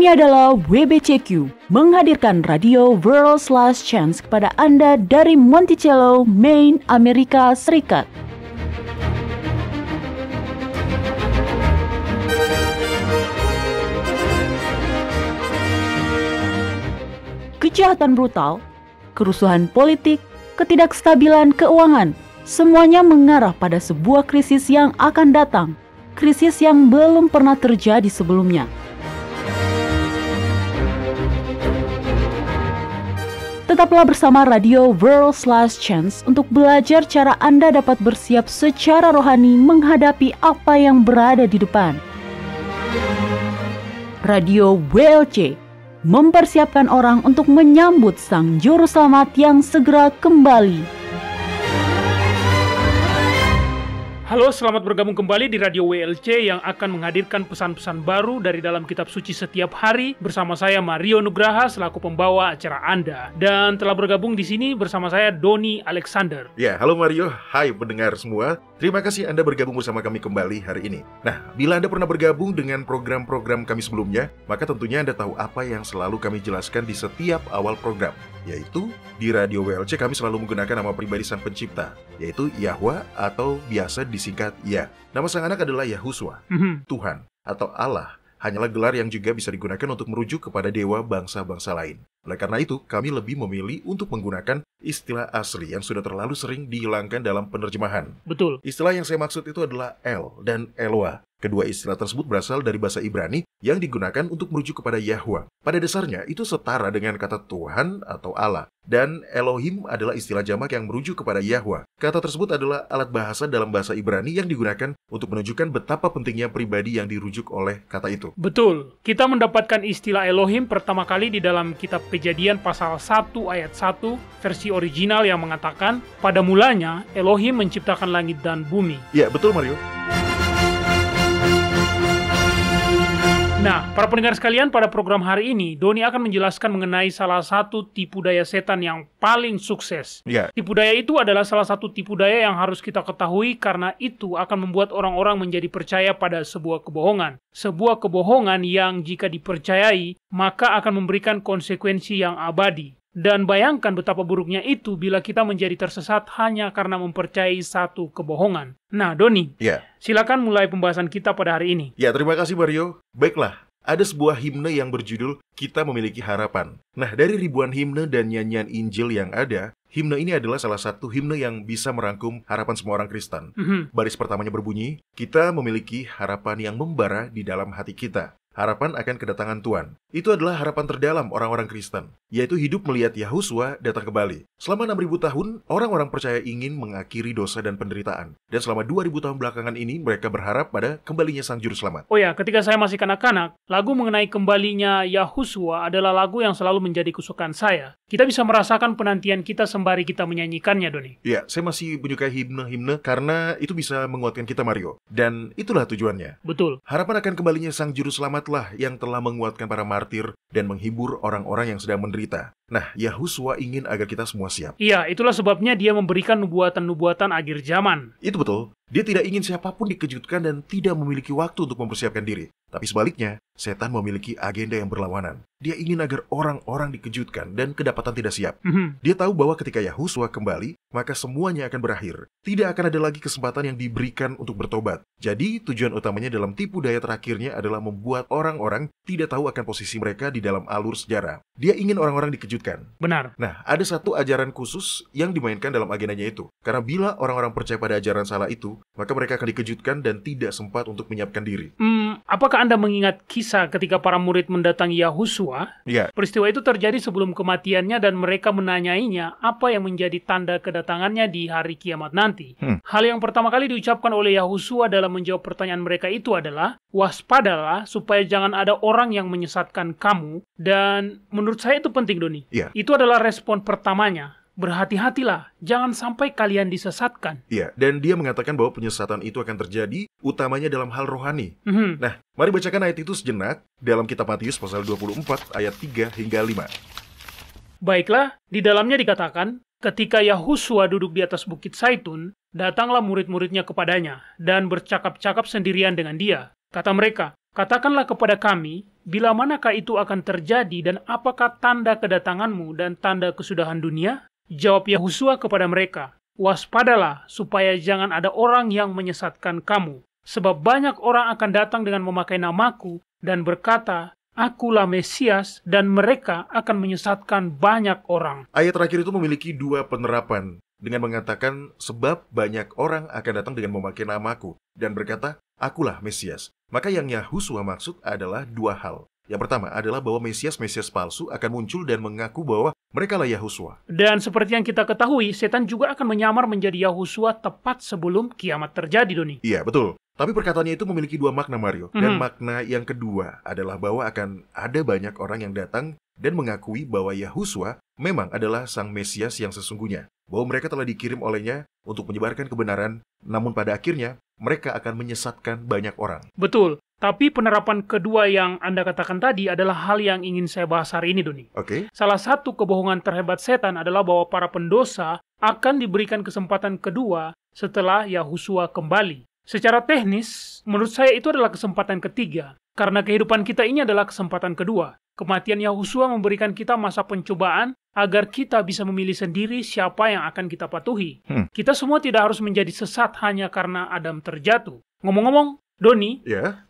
Ini adalah WBCQ, menghadirkan Radio World's Last Chance kepada Anda dari Monticello, Maine, Amerika Serikat. Kejahatan brutal, kerusuhan politik, ketidakstabilan keuangan, semuanya mengarah pada sebuah krisis yang akan datang, krisis yang belum pernah terjadi sebelumnya. Tetaplah bersama Radio World's Last Chance untuk belajar cara Anda dapat bersiap secara rohani menghadapi apa yang berada di depan. Radio WLC mempersiapkan orang untuk menyambut Sang Juru Selamat yang segera kembali. Halo, selamat bergabung kembali di Radio WLC yang akan menghadirkan pesan-pesan baru dari dalam kitab suci setiap hari bersama saya Mario Nugraha selaku pembawa acara Anda. Dan telah bergabung di sini bersama saya Doni Alexander. Ya, halo Mario, hai pendengar semua. Terima kasih Anda bergabung bersama kami kembali hari ini. Nah, bila Anda pernah bergabung dengan program-program kami sebelumnya, maka tentunya Anda tahu apa yang selalu kami jelaskan di setiap awal program, yaitu di Radio WLC kami selalu menggunakan nama pribadi Sang Pencipta, yaitu Yahwa atau biasa disingkat Ya. Nama sang anak adalah Yahuswa. Tuhan atau Allah hanyalah gelar yang juga bisa digunakan untuk merujuk kepada dewa bangsa-bangsa lain. Oleh karena itu, kami lebih memilih untuk menggunakan istilah asli yang sudah terlalu sering dihilangkan dalam penerjemahan. Betul. Istilah yang saya maksud itu adalah El dan Eloah. Kedua istilah tersebut berasal dari bahasa Ibrani yang digunakan untuk merujuk kepada Yahwa. Pada dasarnya, itu setara dengan kata Tuhan atau Allah. Dan Elohim adalah istilah jamak yang merujuk kepada Yahwa. Kata tersebut adalah alat bahasa dalam bahasa Ibrani yang digunakan untuk menunjukkan betapa pentingnya pribadi yang dirujuk oleh kata itu. Betul. Kita mendapatkan istilah Elohim pertama kali di dalam kitab Kejadian pasal 1 ayat 1 versi original yang mengatakan, pada mulanya Elohim menciptakan langit dan bumi. Ya, betul Mario. Nah, para pendengar sekalian, pada program hari ini, Doni akan menjelaskan mengenai salah satu tipu daya setan yang paling sukses. Ya. Tipu daya itu adalah salah satu tipu daya yang harus kita ketahui karena itu akan membuat orang-orang menjadi percaya pada sebuah kebohongan. Sebuah kebohongan yang jika dipercayai, maka akan memberikan konsekuensi yang abadi. Dan bayangkan betapa buruknya itu bila kita menjadi tersesat hanya karena mempercayai satu kebohongan. Nah, Doni, silakan mulai pembahasan kita pada hari ini. Ya, terima kasih Mario. Baiklah, ada sebuah himne yang berjudul Kita Memiliki Harapan. Nah, dari ribuan himne dan nyanyian Injil yang ada, himne ini adalah salah satu himne yang bisa merangkum harapan semua orang Kristen. Baris pertamanya berbunyi, kita memiliki harapan yang membara di dalam hati kita. Harapan akan kedatangan Tuhan. Itu adalah harapan terdalam orang-orang Kristen, yaitu hidup melihat Yahuswa datang kembali. Selama 6.000 tahun, orang-orang percaya ingin mengakhiri dosa dan penderitaan. Dan selama 2.000 tahun belakangan ini, mereka berharap pada kembalinya Sang Juru Selamat. Oh ya, ketika saya masih kanak-kanak, lagu mengenai kembalinya Yahuswa adalah lagu yang selalu menjadi kesukaan saya. Kita bisa merasakan penantian kita sembari kita menyanyikannya, Doni. Ya, saya masih menyukai himne-himne karena itu bisa menguatkan kita, Mario. Dan itulah tujuannya. Betul. Harapan akan kembalinya Sang Juru Selamat yang telah menguatkan para martir dan menghibur orang-orang yang sedang menderita. Nah, Yahuswa ingin agar kita semua siap. Iya, itulah sebabnya dia memberikan nubuatan-nubuatan akhir zaman. Itu betul. Dia tidak ingin siapapun dikejutkan dan tidak memiliki waktu untuk mempersiapkan diri. Tapi sebaliknya, setan memiliki agenda yang berlawanan. Dia ingin agar orang-orang dikejutkan dan kedapatan tidak siap. Dia tahu bahwa ketika Yahuswa kembali, maka semuanya akan berakhir. Tidak akan ada lagi kesempatan yang diberikan untuk bertobat. Jadi, tujuan utamanya dalam tipu daya terakhirnya adalah membuat orang-orang tidak tahu akan posisi mereka di dalam alur sejarah. Dia ingin orang-orang dikejutkan. Benar. Nah, ada satu ajaran khusus yang dimainkan dalam agendanya itu. Karena bila orang-orang percaya pada ajaran salah itu, maka mereka akan dikejutkan dan tidak sempat untuk menyiapkan diri. Apakah Anda mengingat kisah ketika para murid mendatangi Yahuswa? Ya. Peristiwa itu terjadi sebelum kematiannya dan mereka menanyainya apa yang menjadi tanda kedatangannya di hari kiamat nanti. Hal yang pertama kali diucapkan oleh Yahuswa dalam menjawab pertanyaan mereka itu adalah, waspadalah supaya jangan ada orang yang menyesatkan kamu. Dan menurut saya itu penting, Doni. Ya. Itu adalah respon pertamanya. Berhati-hatilah, jangan sampai kalian disesatkan. Iya, dan dia mengatakan bahwa penyesatan itu akan terjadi, utamanya dalam hal rohani. Nah, mari bacakan ayat itu sejenak dalam kitab Matius pasal 24 ayat 3 hingga 5. Baiklah, di dalamnya dikatakan, ketika Yahuswa duduk di atas bukit Zaitun, datanglah murid-muridnya kepadanya dan bercakap-cakap sendirian dengan dia. Kata mereka, katakanlah kepada kami, bila manakah itu akan terjadi dan apakah tanda kedatanganmu dan tanda kesudahan dunia? Jawab Yahusua kepada mereka, waspadalah supaya jangan ada orang yang menyesatkan kamu. Sebab banyak orang akan datang dengan memakai namaku dan berkata, Akulah Mesias, dan mereka akan menyesatkan banyak orang. Ayat terakhir itu memiliki dua penerapan dengan mengatakan sebab banyak orang akan datang dengan memakai namaku dan berkata, Akulah Mesias. Maka yang Yahusua maksud adalah dua hal. Yang pertama adalah bahwa Mesias palsu akan muncul dan mengaku bahwa merekalah Yahusua. Dan seperti yang kita ketahui, setan juga akan menyamar menjadi Yahusua tepat sebelum kiamat terjadi, Doni. Iya, betul. Tapi perkataannya itu memiliki dua makna, Mario. Dan makna yang kedua adalah bahwa akan ada banyak orang yang datang dan mengakui bahwa Yahusua memang adalah sang Mesias yang sesungguhnya. Bahwa mereka telah dikirim olehnya untuk menyebarkan kebenaran, namun pada akhirnya mereka akan menyesatkan banyak orang. Betul. Tapi penerapan kedua yang Anda katakan tadi adalah hal yang ingin saya bahas hari ini, Doni. Oke. Salah satu kebohongan terhebat setan adalah bahwa para pendosa akan diberikan kesempatan kedua setelah Yahusua kembali. Secara teknis, menurut saya itu adalah kesempatan ketiga. Karena kehidupan kita ini adalah kesempatan kedua. Kematian Yahusua memberikan kita masa pencobaan agar kita bisa memilih sendiri siapa yang akan kita patuhi. Kita semua tidak harus menjadi sesat hanya karena Adam terjatuh. Ngomong-ngomong, Doni,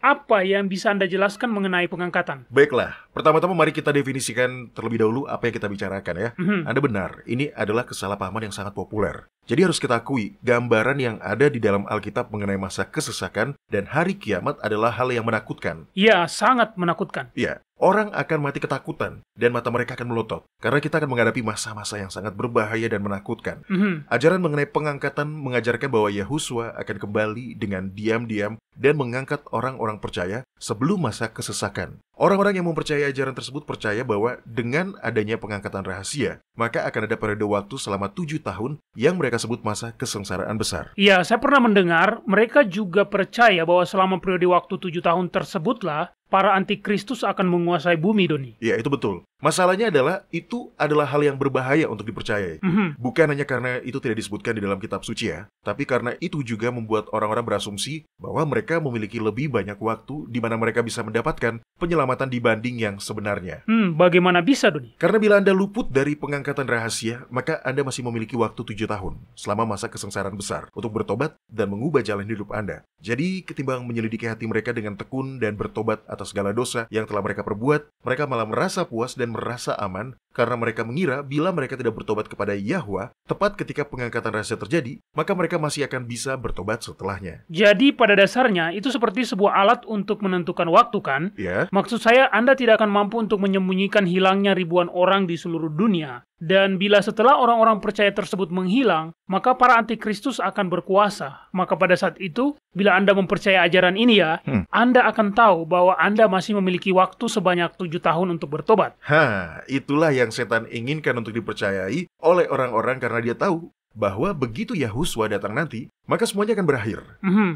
apa yang bisa Anda jelaskan mengenai pengangkatan? Baiklah, pertama-tama mari kita definisikan terlebih dahulu apa yang kita bicarakan ya. Anda benar, ini adalah kesalahpahaman yang sangat populer. Jadi harus kita akui, gambaran yang ada di dalam Alkitab mengenai masa kesesakan dan hari kiamat adalah hal yang menakutkan. Ya, sangat menakutkan. Ya, orang akan mati ketakutan dan mata mereka akan melotot. Karena kita akan menghadapi masa-masa yang sangat berbahaya dan menakutkan. Ajaran mengenai pengangkatan mengajarkan bahwa Yahusua akan kembali dengan diam-diam dan mengangkat orang-orang percaya sebelum masa kesesakan. Orang-orang yang mempercayai ajaran tersebut percaya bahwa dengan adanya pengangkatan rahasia, maka akan ada periode waktu selama 7 tahun yang mereka sebut masa kesengsaraan besar. Ya, saya pernah mendengar mereka juga percaya bahwa selama periode waktu 7 tahun tersebutlah para antikristus akan menguasai bumi, Doni. Ya, itu betul. Masalahnya adalah, itu adalah hal yang berbahaya untuk dipercayai. Bukan hanya karena itu tidak disebutkan di dalam kitab suci ya, tapi karena itu juga membuat orang-orang berasumsi bahwa mereka memiliki lebih banyak waktu di mana mereka bisa mendapatkan penyelamatan dibanding yang sebenarnya. Bagaimana bisa, Doni? Karena bila Anda luput dari pengangkatan rahasia, maka Anda masih memiliki waktu 7 tahun selama masa kesengsaraan besar untuk bertobat dan mengubah jalan hidup Anda. Jadi, ketimbang menyelidiki hati mereka dengan tekun dan bertobat atas segala dosa yang telah mereka perbuat, mereka malah merasa puas dan merasa aman karena mereka mengira bila mereka tidak bertobat kepada Yahwa tepat ketika pengangkatan rahasia terjadi, maka mereka masih akan bisa bertobat setelahnya. Jadi pada dasarnya itu seperti sebuah alat untuk menentukan waktu, kan? Ya. Maksud saya Anda tidak akan mampu untuk menyembunyikan hilangnya ribuan orang di seluruh dunia. Dan bila setelah orang-orang percaya tersebut menghilang, maka para antikristus akan berkuasa. Maka pada saat itu, bila Anda mempercayai ajaran ini ya, Anda akan tahu bahwa Anda masih memiliki waktu sebanyak 7 tahun untuk bertobat. Itulah yang setan inginkan untuk dipercayai oleh orang-orang karena dia tahu bahwa begitu Yahusua datang nanti, maka semuanya akan berakhir.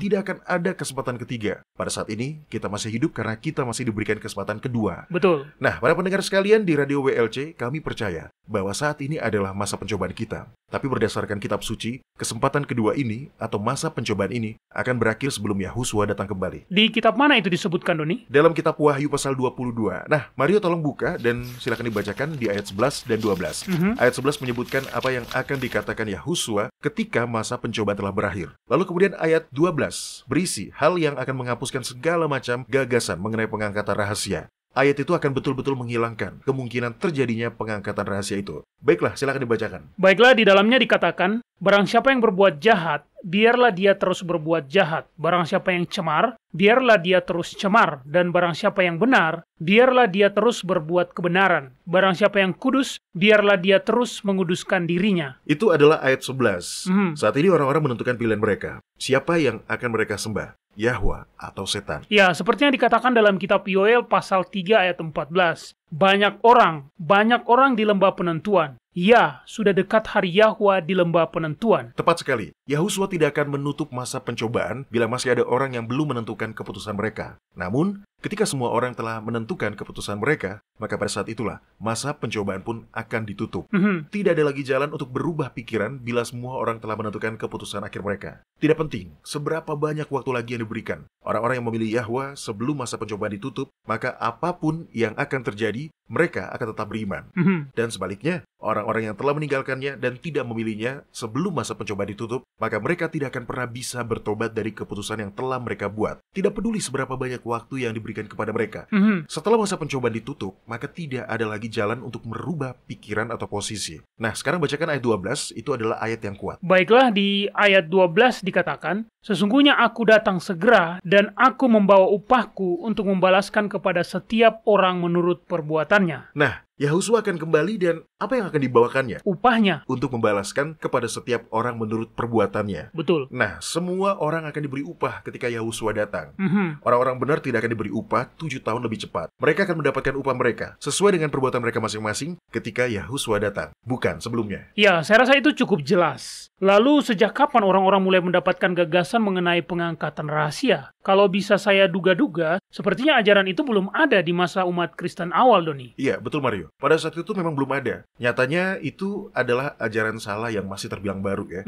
Tidak akan ada kesempatan ketiga. Pada saat ini, kita masih hidup karena kita masih diberikan kesempatan kedua. Betul. Nah, para pendengar sekalian di Radio WLC, kami percaya bahwa saat ini adalah masa pencobaan kita. Tapi berdasarkan kitab suci, kesempatan kedua ini atau masa pencobaan ini akan berakhir sebelum Yahusua datang kembali. Di kitab mana itu disebutkan, Doni? Dalam kitab Wahyu pasal 22. Nah, Mario tolong buka dan silakan dibacakan di ayat 11 dan 12. Ayat 11 menyebutkan apa yang akan dikatakan Yahusua ketika masa pencobaan telah berakhir. Lalu kemudian ayat 12 berisi hal yang akan menghapuskan segala macam gagasan mengenai pengangkatan rahasia. Ayat itu akan betul-betul menghilangkan kemungkinan terjadinya pengangkatan rahasia itu. Baiklah, silakan dibacakan. Baiklah, di dalamnya dikatakan, barang siapa yang berbuat jahat, biarlah dia terus berbuat jahat. Barang siapa yang cemar, biarlah dia terus cemar. Dan barang siapa yang benar, biarlah dia terus berbuat kebenaran. Barang siapa yang kudus, biarlah dia terus menguduskan dirinya. Itu adalah ayat 11. Saat ini orang-orang menentukan pilihan mereka. Siapa yang akan mereka sembah? Yahwa atau setan? Ya, seperti yang dikatakan dalam kitab Yoel pasal 3 ayat 14. Banyak orang di lembah penentuan. Ya, sudah dekat hari Yahwa di lembah penentuan. Tepat sekali. Yahusua tidak akan menutup masa pencobaan bila masih ada orang yang belum menentukan keputusan mereka. Namun, Ketika semua orang telah menentukan keputusan mereka, maka pada saat itulah masa pencobaan pun akan ditutup. Tidak ada lagi jalan untuk berubah pikiran bila semua orang telah menentukan keputusan akhir mereka. Tidak penting seberapa banyak waktu lagi yang diberikan. Orang-orang yang memilih Yahwa sebelum masa pencobaan ditutup, maka apapun yang akan terjadi, mereka akan tetap beriman. Dan sebaliknya, orang-orang yang telah meninggalkannya dan tidak memilihnya sebelum masa pencobaan ditutup, maka mereka tidak akan pernah bisa bertobat dari keputusan yang telah mereka buat. Tidak peduli seberapa banyak waktu yang diberikan kepada mereka. Setelah masa pencobaan ditutup, maka tidak ada lagi jalan untuk merubah pikiran atau posisi. Nah, sekarang bacakan ayat 12, itu adalah ayat yang kuat. Baiklah, di ayat 12 dikatakan, "Sesungguhnya aku datang segera dan aku membawa upahku untuk membalaskan kepada setiap orang menurut perbuatannya." Nah, Yahusua akan kembali dan apa yang akan dibawakannya? Upahnya. Untuk membalaskan kepada setiap orang menurut perbuatannya. Betul. Nah, semua orang akan diberi upah ketika Yahusua datang. Orang-orang benar tidak akan diberi upah 7 tahun lebih cepat. Mereka akan mendapatkan upah mereka sesuai dengan perbuatan mereka masing-masing ketika Yahusua datang, bukan sebelumnya. Ya, saya rasa itu cukup jelas. Lalu, sejak kapan orang-orang mulai mendapatkan gagasan mengenai pengangkatan rahasia? Kalau bisa saya duga-duga, sepertinya ajaran itu belum ada di masa umat Kristen awal, Doni. Iya, betul Mario. Pada saat itu memang belum ada. Nyatanya itu adalah ajaran salah yang masih terbilang baru ya.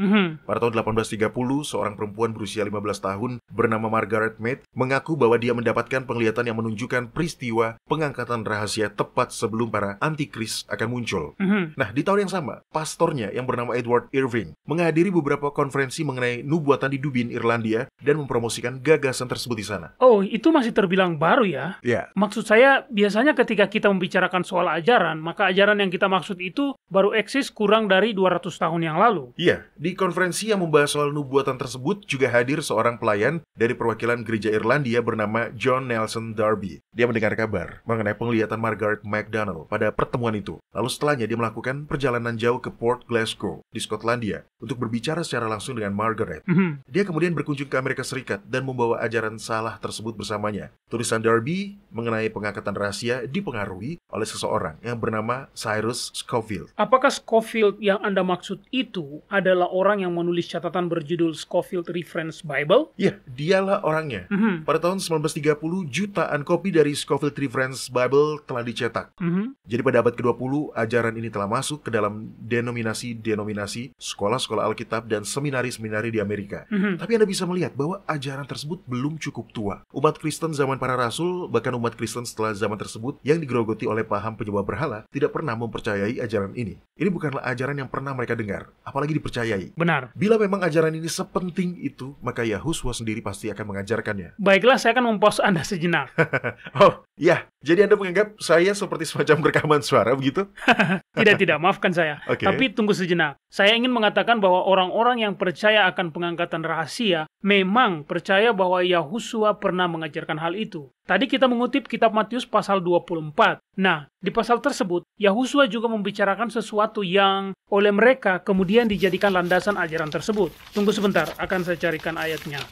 Pada tahun 1830, seorang perempuan berusia 15 tahun bernama Margaret Mead mengaku bahwa dia mendapatkan penglihatan yang menunjukkan peristiwa pengangkatan rahasia tepat sebelum para antikris akan muncul. Nah, di tahun yang sama, pastornya yang bernama Edward Irving menghadiri beberapa konferensi mengenai nubuatan di Dublin, Irlandia, dan mempromosikan gagasan tersebut di sana. Oh, itu masih terbilang baru ya? Ya. Maksud saya, biasanya ketika kita membicarakan soal ajaran, maka ajaran yang kita maksud itu baru eksis kurang dari 200 tahun yang lalu. Iya, di konferensi yang membahas soal nubuatan tersebut juga hadir seorang pelayan dari perwakilan gereja Irlandia bernama John Nelson Darby. Dia mendengar kabar mengenai penglihatan Margaret MacDonald pada pertemuan itu. Lalu setelahnya dia melakukan perjalanan jauh ke Port Glasgow di Skotlandia untuk berbicara secara langsung dengan Margaret. Dia kemudian berkunjung ke Amerika Serikat dan membawa ajaran salah tersebut bersamanya. Tulisan Darby mengenai pengangkatan rahasia dipengaruhi oleh seseorang yang bernama Cyrus Scofield. Apakah Scofield yang Anda maksud itu adalah orang yang menulis catatan berjudul Scofield Reference Bible? Ya, dialah orangnya. Pada tahun 1930, jutaan kopi dari Scofield Reference Bible telah dicetak. Jadi pada abad ke-20, ajaran ini telah masuk ke dalam denominasi-denominasi, sekolah-sekolah Alkitab, dan seminari-seminari di Amerika. Tapi Anda bisa melihat bahwa ajaran tersebut belum cukup tua. Umat Kristen zaman para rasul, bahkan umat Kristen setelah zaman tersebut yang digerogoti oleh paham penyembah berhala, tidak pernah mempercayai ajaran ini. Ini bukanlah ajaran yang pernah mereka dengar, apalagi dipercayai. Benar. Bila memang ajaran ini sepenting itu, maka Yahusua sendiri pasti akan mengajarkannya. Baiklah, saya akan mempause Anda sejenak. Oh, ya. Jadi Anda menganggap saya seperti semacam rekaman suara, begitu? Tidak, maafkan saya. Okay. Tapi tunggu sejenak. Saya ingin mengatakan bahwa orang-orang yang percaya akan pengangkatan rahasia memang percaya bahwa Yahusua pernah mengajarkan hal itu. Tadi kita mengutip kitab Matius pasal 24. Nah, di pasal tersebut, Yahusua juga membicarakan sesuatu yang oleh mereka kemudian dijadikan landasan ajaran tersebut. Tunggu sebentar, akan saya carikan ayatnya.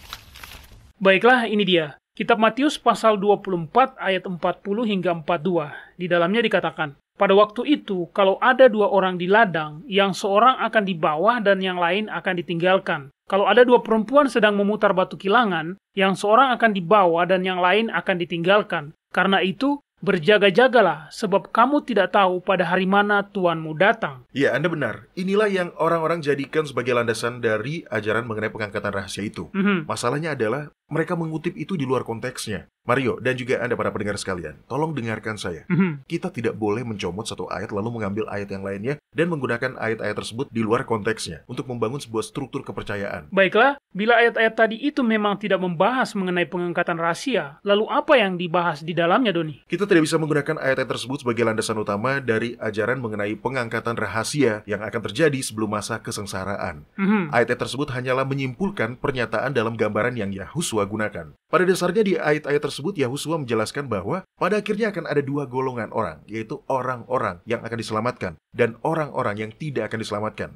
Baiklah, ini dia. Kitab Matius pasal 24 ayat 40 hingga 42. Di dalamnya dikatakan, pada waktu itu, kalau ada 2 orang di ladang, yang seorang akan di bawah dan yang lain akan ditinggalkan. Kalau ada 2 perempuan sedang memutar batu kilangan, yang seorang akan di bawah dan yang lain akan ditinggalkan. Karena itu, berjaga-jagalah, sebab kamu tidak tahu pada hari mana Tuanmu datang. Ya, Anda benar. Inilah yang orang-orang jadikan sebagai landasan dari ajaran mengenai pengangkatan rahasia itu. Masalahnya adalah mereka mengutip itu di luar konteksnya. Mario, dan juga Anda para pendengar sekalian, tolong dengarkan saya. Kita tidak boleh mencomot satu ayat lalu mengambil ayat yang lainnya dan menggunakan ayat-ayat tersebut di luar konteksnya untuk membangun sebuah struktur kepercayaan. Baiklah, bila ayat-ayat tadi itu memang tidak membahas mengenai pengangkatan rahasia, lalu apa yang dibahas di dalamnya, Doni? Kita tidak bisa menggunakan ayat-ayat tersebut sebagai landasan utama dari ajaran mengenai pengangkatan rahasia yang akan terjadi sebelum masa kesengsaraan. Ayat-ayat tersebut hanyalah menyimpulkan pernyataan dalam gambaran yang Yahusua gunakan. Pada dasarnya di ayat-ayat tersebut Yahusua menjelaskan bahwa pada akhirnya akan ada 2 golongan orang, yaitu orang-orang yang akan diselamatkan dan orang-orang yang tidak akan diselamatkan.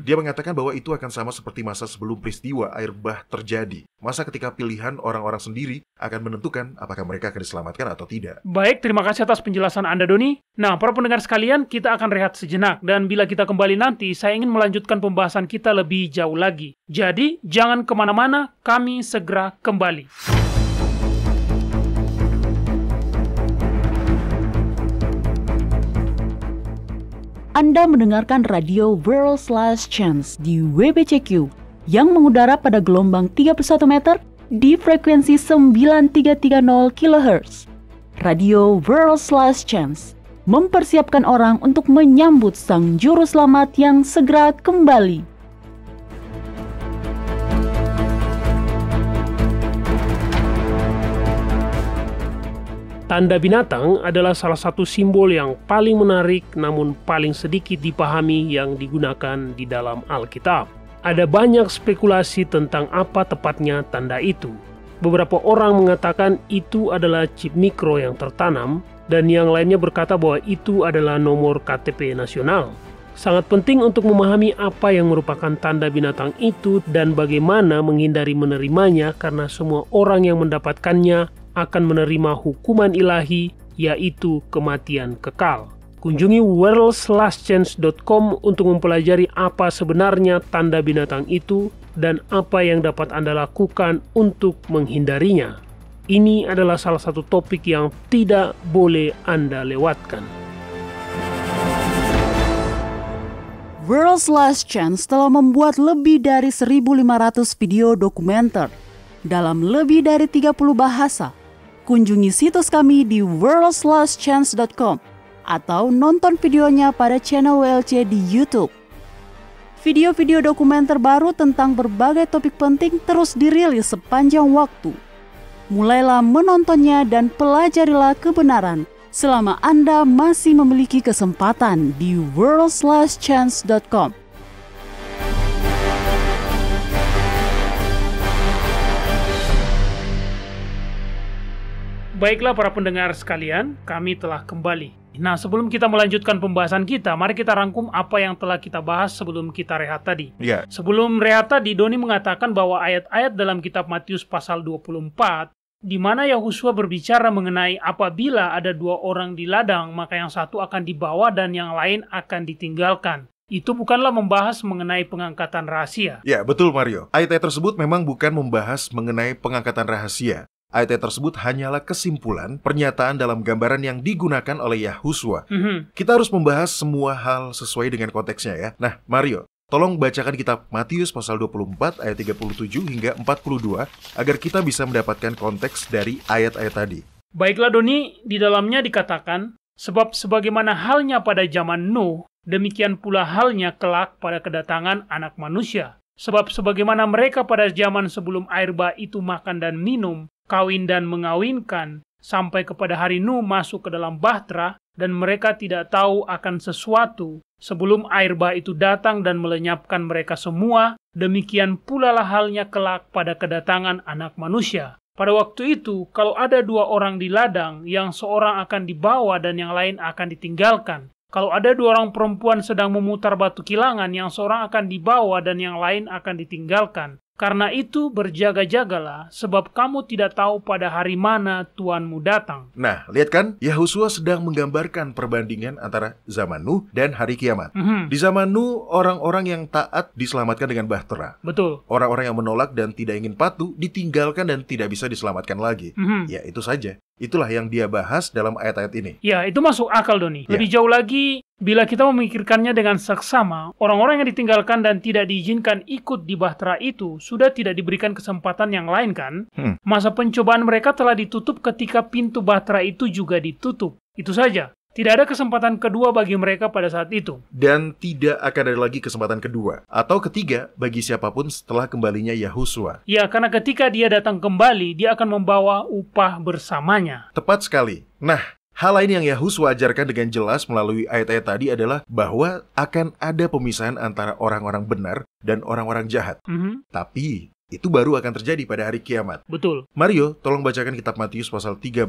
Dia mengatakan bahwa itu akan sama seperti masa sebelum peristiwa air bah terjadi. Masa ketika pilihan orang-orang sendiri akan menentukan apakah mereka akan diselamatkan atau tidak. Baik, terima kasih atas penjelasan Anda, Doni. Nah, para pendengar sekalian, kita akan rehat sejenak. Dan bila kita kembali nanti, saya ingin melanjutkan pembahasan kita lebih jauh lagi. Jadi, jangan kemana-mana, kami segera kembali. Anda mendengarkan radio World's Last Chance di WBCQ yang mengudara pada gelombang 31 meter di frekuensi 9330 kHz. Radio World's Last Chance mempersiapkan orang untuk menyambut Sang Juru Selamat yang segera kembali. Tanda binatang adalah salah satu simbol yang paling menarik namun paling sedikit dipahami yang digunakan di dalam Alkitab. Ada banyak spekulasi tentang apa tepatnya tanda itu. Beberapa orang mengatakan itu adalah chip mikro yang tertanam, dan yang lainnya berkata bahwa itu adalah nomor KTP nasional. Sangat penting untuk memahami apa yang merupakan tanda binatang itu dan bagaimana menghindari menerimanya, karena semua orang yang mendapatkannya akan menerima hukuman ilahi, yaitu kematian kekal. Kunjungi worldslastchance.com untuk mempelajari apa sebenarnya tanda binatang itu dan apa yang dapat Anda lakukan untuk menghindarinya. Ini adalah salah satu topik yang tidak boleh Anda lewatkan. World's Last Chance telah membuat lebih dari 1.500 video dokumenter dalam lebih dari 30 bahasa. Kunjungi situs kami di worldslastchance.com atau nonton videonya pada channel WLC di YouTube. Video-video dokumenter baru tentang berbagai topik penting terus dirilis sepanjang waktu. Mulailah menontonnya dan pelajarilah kebenaran selama Anda masih memiliki kesempatan di worldslastchance.com. Baiklah para pendengar sekalian, kami telah kembali. Nah, sebelum kita melanjutkan pembahasan kita, mari kita rangkum apa yang telah kita bahas sebelum kita rehat tadi. Ya. Sebelum rehat tadi, Doni mengatakan bahwa ayat-ayat dalam kitab Matius pasal 24, di mana Yahusua berbicara mengenai apabila ada dua orang di ladang, maka yang satu akan dibawa dan yang lain akan ditinggalkan. Itu bukanlah membahas mengenai pengangkatan rahasia. Ya, betul Mario. Ayat-ayat tersebut memang bukan membahas mengenai pengangkatan rahasia. Ayat tersebut hanyalah kesimpulan pernyataan dalam gambaran yang digunakan oleh Yahusua. Kita harus membahas semua hal sesuai dengan konteksnya ya. Nah, Mario, tolong bacakan kitab Matius pasal 24 ayat 37 hingga 42 agar kita bisa mendapatkan konteks dari ayat-ayat tadi. Baiklah Doni, di dalamnya dikatakan, sebab sebagaimana halnya pada zaman Nuh, demikian pula halnya kelak pada kedatangan Anak Manusia. Sebab sebagaimana mereka pada zaman sebelum air bah itu makan dan minum, kawin dan mengawinkan, sampai kepada hari Nuh masuk ke dalam bahtera, dan mereka tidak tahu akan sesuatu sebelum air bah itu datang dan melenyapkan mereka semua, demikian pula lah halnya kelak pada kedatangan Anak Manusia. Pada waktu itu, kalau ada dua orang di ladang, yang seorang akan dibawa dan yang lain akan ditinggalkan. Kalau ada dua orang perempuan sedang memutar batu kilangan, yang seorang akan dibawa dan yang lain akan ditinggalkan. Karena itu berjaga-jagalah, sebab kamu tidak tahu pada hari mana Tuanmu datang. Nah, lihat kan? Yahusua sedang menggambarkan perbandingan antara zaman Nuh dan hari kiamat. Di zaman Nuh, orang-orang yang taat diselamatkan dengan bahtera. Betul. Orang-orang yang menolak dan tidak ingin patuh ditinggalkan dan tidak bisa diselamatkan lagi. Ya, itu saja. Itulah yang dia bahas dalam ayat-ayat ini. Ya, itu masuk akal, Doni. Ya. Lebih jauh lagi, bila kita memikirkannya dengan seksama, orang-orang yang ditinggalkan dan tidak diizinkan ikut di bahtera itu sudah tidak diberikan kesempatan yang lain kan? Masa pencobaan mereka telah ditutup ketika pintu bahtera itu juga ditutup. Itu saja. Tidak ada kesempatan kedua bagi mereka pada saat itu. Dan tidak akan ada lagi kesempatan kedua atau ketiga bagi siapapun setelah kembalinya Yahusua. Ya, karena ketika dia datang kembali, dia akan membawa upah bersamanya. Tepat sekali. Nah, hal lain yang Yahusua ajarkan dengan jelas melalui ayat-ayat tadi adalah bahwa akan ada pemisahan antara orang-orang benar dan orang-orang jahat. Tapi itu baru akan terjadi pada hari kiamat. Betul. Mario, tolong bacakan kitab Matius pasal 13.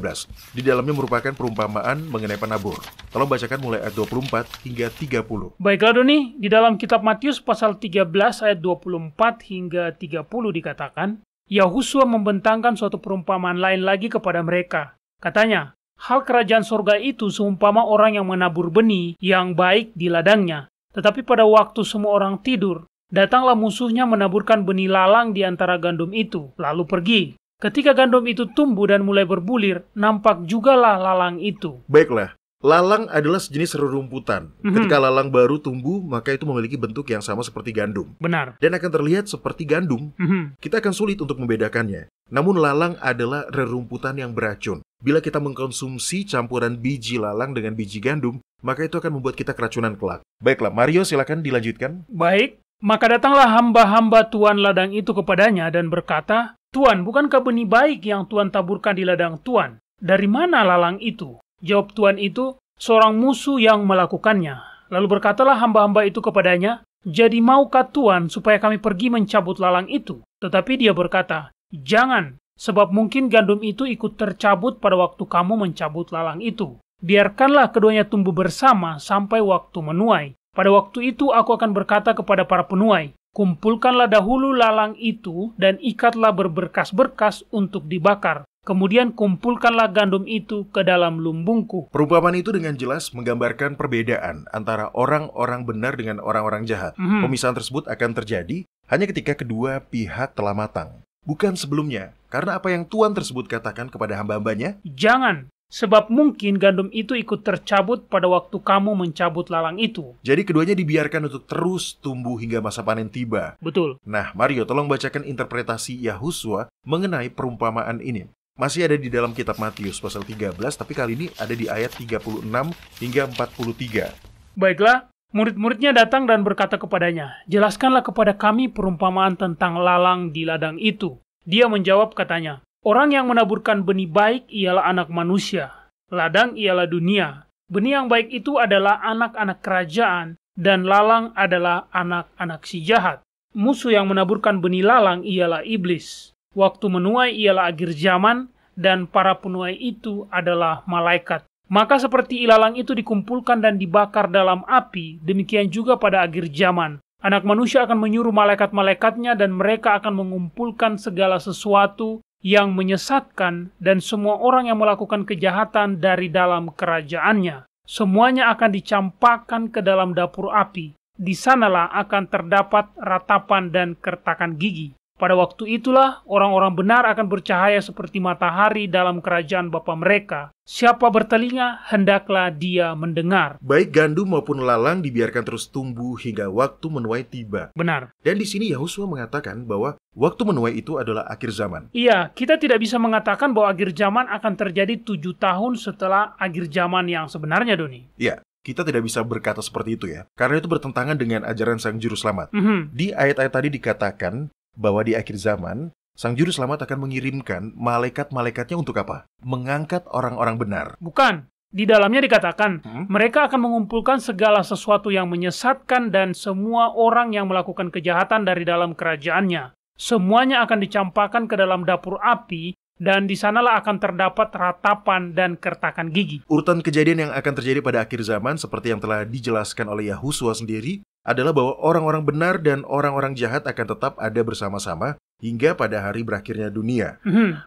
Di dalamnya merupakan perumpamaan mengenai penabur. Tolong bacakan mulai ayat 24 hingga 30. Baiklah Doni, di dalam kitab Matius pasal 13 ayat 24 hingga 30 dikatakan, Yahusua membentangkan suatu perumpamaan lain lagi kepada mereka. Katanya, hal kerajaan sorga itu seumpama orang yang menabur benih yang baik di ladangnya. Tetapi pada waktu semua orang tidur, datanglah musuhnya menaburkan benih lalang di antara gandum itu, lalu pergi. Ketika gandum itu tumbuh dan mulai berbulir, nampak jugalah lalang itu. Baiklah, Lalang adalah sejenis rerumputan. Ketika lalang baru tumbuh, maka itu memiliki bentuk yang sama seperti gandum. Benar. Dan akan terlihat seperti gandum. Kita akan sulit untuk membedakannya. Namun lalang adalah rerumputan yang beracun. Bila kita mengkonsumsi campuran biji lalang dengan biji gandum, maka itu akan membuat kita keracunan kelak. Baiklah, Mario, silakan dilanjutkan. Baik, maka datanglah hamba-hamba tuan ladang itu kepadanya dan berkata, "Tuan, bukankah benih baik yang Tuan taburkan di ladang Tuan? Dari mana lalang itu?" Jawab tuan itu, "Seorang musuh yang melakukannya." Lalu berkatalah hamba-hamba itu kepadanya, "Jadi maukah Tuan supaya kami pergi mencabut lalang itu?" Tetapi dia berkata, "Jangan, sebab mungkin gandum itu ikut tercabut pada waktu kamu mencabut lalang itu. Biarkanlah keduanya tumbuh bersama sampai waktu menuai. Pada waktu itu aku akan berkata kepada para penuai, kumpulkanlah dahulu lalang itu dan ikatlah berberkas-berkas untuk dibakar. Kemudian kumpulkanlah gandum itu ke dalam lumbungku." Perumpamaan itu dengan jelas menggambarkan perbedaan antara orang-orang benar dengan orang-orang jahat. Pemisahan tersebut akan terjadi hanya ketika kedua pihak telah matang, bukan sebelumnya. Karena apa yang Tuan tersebut katakan kepada hamba-hambanya, "Jangan, sebab mungkin gandum itu ikut tercabut pada waktu kamu mencabut lalang itu." Jadi keduanya dibiarkan untuk terus tumbuh hingga masa panen tiba. Betul. Nah, Mario, tolong bacakan interpretasi Yahusua mengenai perumpamaan ini. Masih ada di dalam kitab Matius pasal 13, tapi kali ini ada di ayat 36 hingga 43. Baiklah, murid-muridnya datang dan berkata kepadanya, "Jelaskanlah kepada kami perumpamaan tentang lalang di ladang itu." Dia menjawab katanya, "Orang yang menaburkan benih baik ialah anak manusia. Ladang ialah dunia. Benih yang baik itu adalah anak-anak kerajaan, dan lalang adalah anak-anak si jahat. Musuh yang menaburkan benih lalang ialah iblis. Waktu menuai ialah akhir zaman, dan para penuai itu adalah malaikat. Maka seperti ilalang itu dikumpulkan dan dibakar dalam api, demikian juga pada akhir zaman. Anak manusia akan menyuruh malaikat-malaikatnya dan mereka akan mengumpulkan segala sesuatu yang menyesatkan dan semua orang yang melakukan kejahatan dari dalam kerajaannya. Semuanya akan dicampakkan ke dalam dapur api. Di sanalah akan terdapat ratapan dan kertakan gigi. Pada waktu itulah orang-orang benar akan bercahaya seperti matahari dalam kerajaan Bapa mereka. Siapa bertelinga, hendaklah dia mendengar." Baik gandum maupun lalang dibiarkan terus tumbuh hingga waktu menuai tiba. Benar. Dan di sini Yahusua mengatakan bahwa waktu menuai itu adalah akhir zaman. Iya, kita tidak bisa mengatakan bahwa akhir zaman akan terjadi 7 tahun setelah akhir zaman yang sebenarnya, Doni. Ya, kita tidak bisa berkata seperti itu ya, karena itu bertentangan dengan ajaran Sang Juru Selamat. Mhm. Di ayat-ayat tadi dikatakan bahwa di akhir zaman, Sang Juru Selamat akan mengirimkan malaikat-malaikatnya untuk apa? Mengangkat orang-orang benar. Bukan. Di dalamnya dikatakan, mereka akan mengumpulkan segala sesuatu yang menyesatkan dan semua orang yang melakukan kejahatan dari dalam kerajaannya. Semuanya akan dicampakkan ke dalam dapur api, dan di sanalah akan terdapat ratapan dan kertakan gigi. Urutan kejadian yang akan terjadi pada akhir zaman seperti yang telah dijelaskan oleh Yahusua sendiri adalah bahwa orang-orang benar dan orang-orang jahat akan tetap ada bersama-sama hingga pada hari berakhirnya dunia.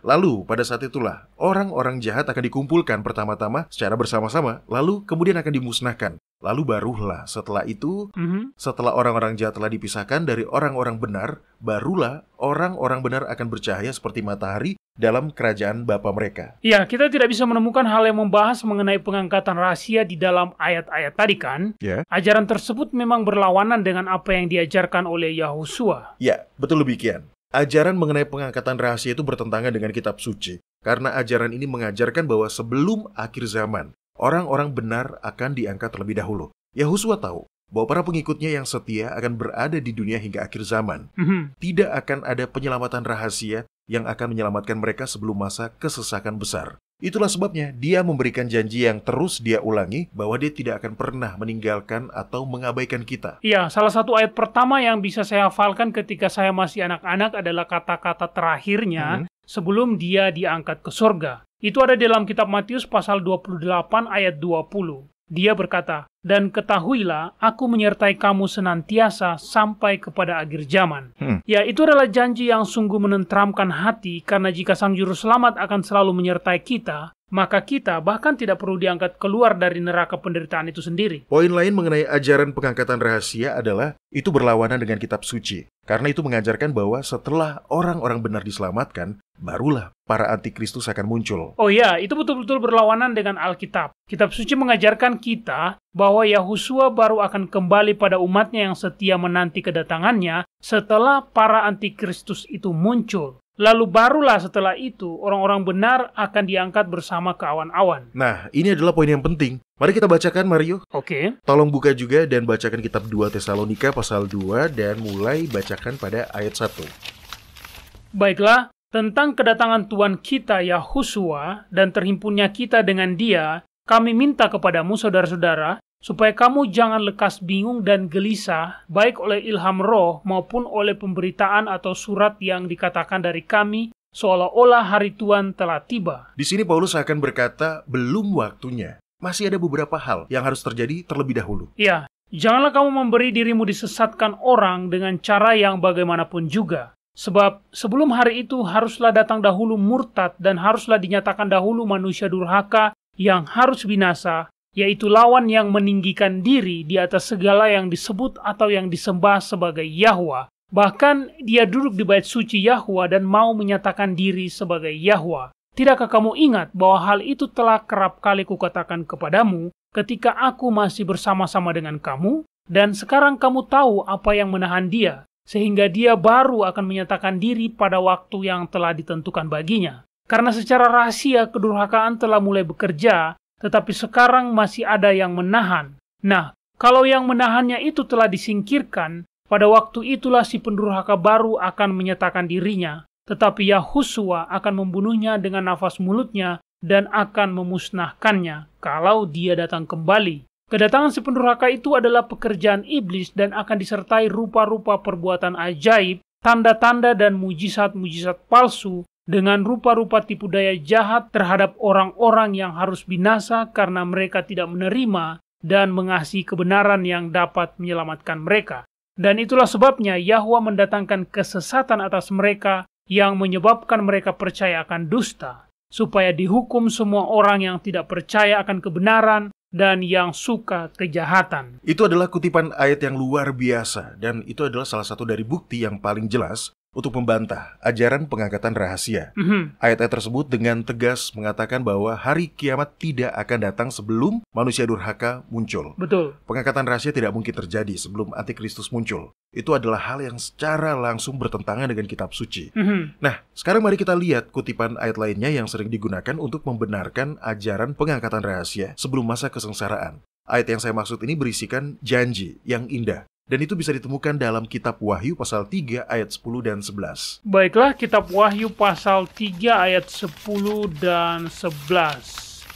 Lalu pada saat itulah orang-orang jahat akan dikumpulkan pertama-tama secara bersama-sama, lalu kemudian akan dimusnahkan. Lalu barulah setelah itu, setelah orang-orang jahat telah dipisahkan dari orang-orang benar, barulah orang-orang benar akan bercahaya seperti matahari dalam kerajaan Bapa mereka. Ya, kita tidak bisa menemukan hal yang membahas mengenai pengangkatan rahasia di dalam ayat-ayat tadi kan? Ya. Ajaran tersebut memang berlawanan dengan apa yang diajarkan oleh Yahusua. Ya, betul demikian. Ajaran mengenai pengangkatan rahasia itu bertentangan dengan kitab suci. Karena ajaran ini mengajarkan bahwa sebelum akhir zaman, orang-orang benar akan diangkat terlebih dahulu. Yahusua tahu bahwa para pengikutnya yang setia akan berada di dunia hingga akhir zaman. Tidak akan ada penyelamatan rahasia yang akan menyelamatkan mereka sebelum masa kesesakan besar. Itulah sebabnya dia memberikan janji yang terus dia ulangi bahwa dia tidak akan pernah meninggalkan atau mengabaikan kita. Ya, salah satu ayat pertama yang bisa saya hafalkan ketika saya masih anak-anak adalah kata-kata terakhirnya sebelum dia diangkat ke surga. Itu ada dalam kitab Matius pasal 28 ayat 20. Dia berkata, "Dan ketahuilah, aku menyertai kamu senantiasa sampai kepada akhir zaman." Ya, itu adalah janji yang sungguh menenteramkan hati, karena jika Sang Juru Selamat akan selalu menyertai kita, maka kita bahkan tidak perlu diangkat keluar dari neraka penderitaan itu sendiri. Poin lain mengenai ajaran pengangkatan rahasia adalah itu berlawanan dengan kitab suci. Karena itu mengajarkan bahwa setelah orang-orang benar diselamatkan, barulah para antikristus akan muncul. Oh ya, itu betul-betul berlawanan dengan Alkitab. Kitab suci mengajarkan kita bahwa Yahusua baru akan kembali pada umatnya yang setia menanti kedatangannya setelah para antikristus itu muncul. Lalu barulah setelah itu orang-orang benar akan diangkat bersama ke awan-awan. Nah, ini adalah poin yang penting. Mari kita bacakan, Mario. Oke. Tolong buka juga dan bacakan kitab 2 Tesalonika pasal 2 dan mulai bacakan pada ayat 1. Baiklah, tentang kedatangan Tuhan kita Yahusua dan terhimpunnya kita dengan Dia, kami minta kepadamu saudara-saudara, supaya kamu jangan lekas bingung dan gelisah, baik oleh ilham roh maupun oleh pemberitaan atau surat yang dikatakan dari kami, seolah-olah hari Tuhan telah tiba. Di sini Paulus akan berkata, belum waktunya. Masih ada beberapa hal yang harus terjadi terlebih dahulu. Ya, janganlah kamu memberi dirimu disesatkan orang dengan cara yang bagaimanapun juga. Sebab sebelum hari itu haruslah datang dahulu murtad dan haruslah dinyatakan dahulu manusia durhaka yang harus binasa, yaitu lawan yang meninggikan diri di atas segala yang disebut atau yang disembah sebagai Yahwa. Bahkan dia duduk di bait suci Yahwa dan mau menyatakan diri sebagai Yahwa. Tidakkah kamu ingat bahwa hal itu telah kerap kali kukatakan kepadamu ketika aku masih bersama-sama dengan kamu? Dan sekarang kamu tahu apa yang menahan dia, sehingga dia baru akan menyatakan diri pada waktu yang telah ditentukan baginya. Karena secara rahasia kedurhakaan telah mulai bekerja, tetapi sekarang masih ada yang menahan. Nah, kalau yang menahannya itu telah disingkirkan, pada waktu itulah si pendurhaka baru akan menyatakan dirinya, tetapi Yahusua akan membunuhnya dengan nafas mulutnya dan akan memusnahkannya kalau dia datang kembali. Kedatangan si pendurhaka itu adalah pekerjaan iblis dan akan disertai rupa-rupa perbuatan ajaib, tanda-tanda dan mujizat-mujizat palsu, dengan rupa-rupa tipu daya jahat terhadap orang-orang yang harus binasa karena mereka tidak menerima dan mengasihi kebenaran yang dapat menyelamatkan mereka. Dan itulah sebabnya Yahwa mendatangkan kesesatan atas mereka yang menyebabkan mereka percaya akan dusta, supaya dihukum semua orang yang tidak percaya akan kebenaran dan yang suka kejahatan. Itu adalah kutipan ayat yang luar biasa, dan itu adalah salah satu dari bukti yang paling jelas untuk membantah ajaran pengangkatan rahasia. Ayat-ayat tersebut dengan tegas mengatakan bahwa hari kiamat tidak akan datang sebelum manusia durhaka muncul. Betul. Pengangkatan rahasia tidak mungkin terjadi sebelum antikristus muncul. Itu adalah hal yang secara langsung bertentangan dengan kitab suci. Nah, sekarang mari kita lihat kutipan ayat lainnya yang sering digunakan untuk membenarkan ajaran pengangkatan rahasia sebelum masa kesengsaraan. Ayat yang saya maksud ini berisikan janji yang indah. Dan itu bisa ditemukan dalam kitab Wahyu pasal 3 ayat 10 dan 11. Baiklah, kitab Wahyu pasal 3 ayat 10 dan 11.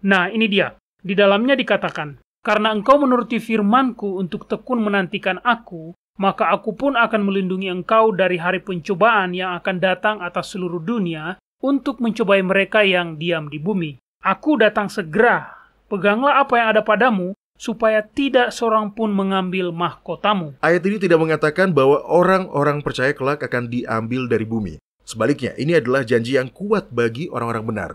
Nah, ini dia. Di dalamnya dikatakan, "Karena engkau menuruti firman-Ku untuk tekun menantikan Aku, maka Aku pun akan melindungi engkau dari hari pencobaan yang akan datang atas seluruh dunia untuk mencobai mereka yang diam di bumi. Aku datang segera. Peganglah apa yang ada padamu, supaya tidak seorang pun mengambil mahkotamu." Ayat ini tidak mengatakan bahwa orang-orang percaya kelak akan diambil dari bumi. Sebaliknya, ini adalah janji yang kuat bagi orang-orang benar.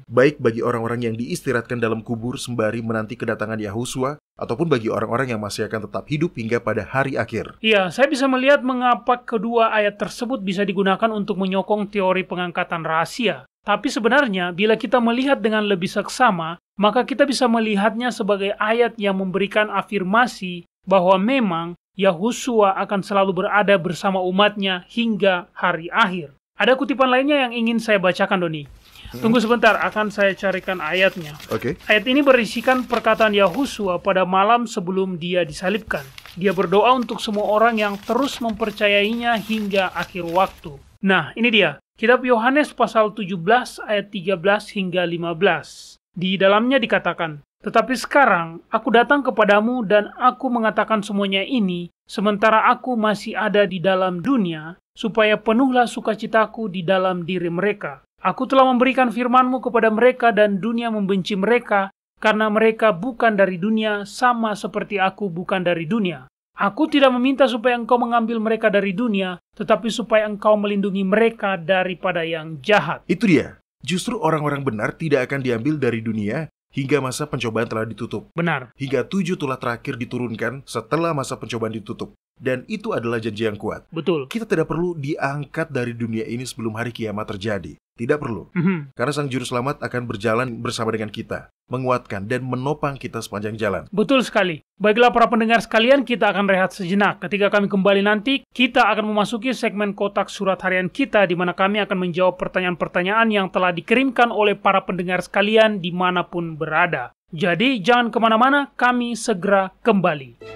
Baik bagi orang-orang yang diistirahatkan dalam kubur sembari menanti kedatangan Yahusua, ataupun bagi orang-orang yang masih akan tetap hidup hingga pada hari akhir. Iya, saya bisa melihat mengapa kedua ayat tersebut bisa digunakan untuk menyokong teori pengangkatan rahasia. Tapi sebenarnya, bila kita melihat dengan lebih seksama, maka kita bisa melihatnya sebagai ayat yang memberikan afirmasi bahwa memang Yahusua akan selalu berada bersama umatnya hingga hari akhir. Ada kutipan lainnya yang ingin saya bacakan, Doni. Tunggu sebentar, akan saya carikan ayatnya. Oke. Ayat ini berisikan perkataan Yahusua pada malam sebelum dia disalibkan. Dia berdoa untuk semua orang yang terus mempercayainya hingga akhir waktu. Nah, ini dia. Kitab Yohanes pasal 17 ayat 13 hingga 15. Di dalamnya dikatakan, "Tetapi sekarang aku datang kepadamu dan aku mengatakan semuanya ini, sementara aku masih ada di dalam dunia, supaya penuhlah sukacitaku di dalam diri mereka. Aku telah memberikan firman-Mu kepada mereka dan dunia membenci mereka, karena mereka bukan dari dunia, sama seperti aku bukan dari dunia. Aku tidak meminta supaya engkau mengambil mereka dari dunia, tetapi supaya engkau melindungi mereka daripada yang jahat." Itu dia. Justru orang-orang benar tidak akan diambil dari dunia hingga masa pencobaan telah ditutup. Benar. Hingga 7 tulah terakhir diturunkan setelah masa pencobaan ditutup. Dan itu adalah janji yang kuat. Betul. Kita tidak perlu diangkat dari dunia ini sebelum hari kiamat terjadi. Tidak perlu. Karena Sang Juru Selamat akan berjalan bersama dengan kita, menguatkan dan menopang kita sepanjang jalan. Betul sekali. Baiklah para pendengar sekalian, kita akan rehat sejenak. Ketika kami kembali nanti, kita akan memasuki segmen kotak surat harian kita, di mana kami akan menjawab pertanyaan-pertanyaan yang telah dikirimkan oleh para pendengar sekalian dimanapun berada. Jadi jangan kemana-mana, kami segera kembali.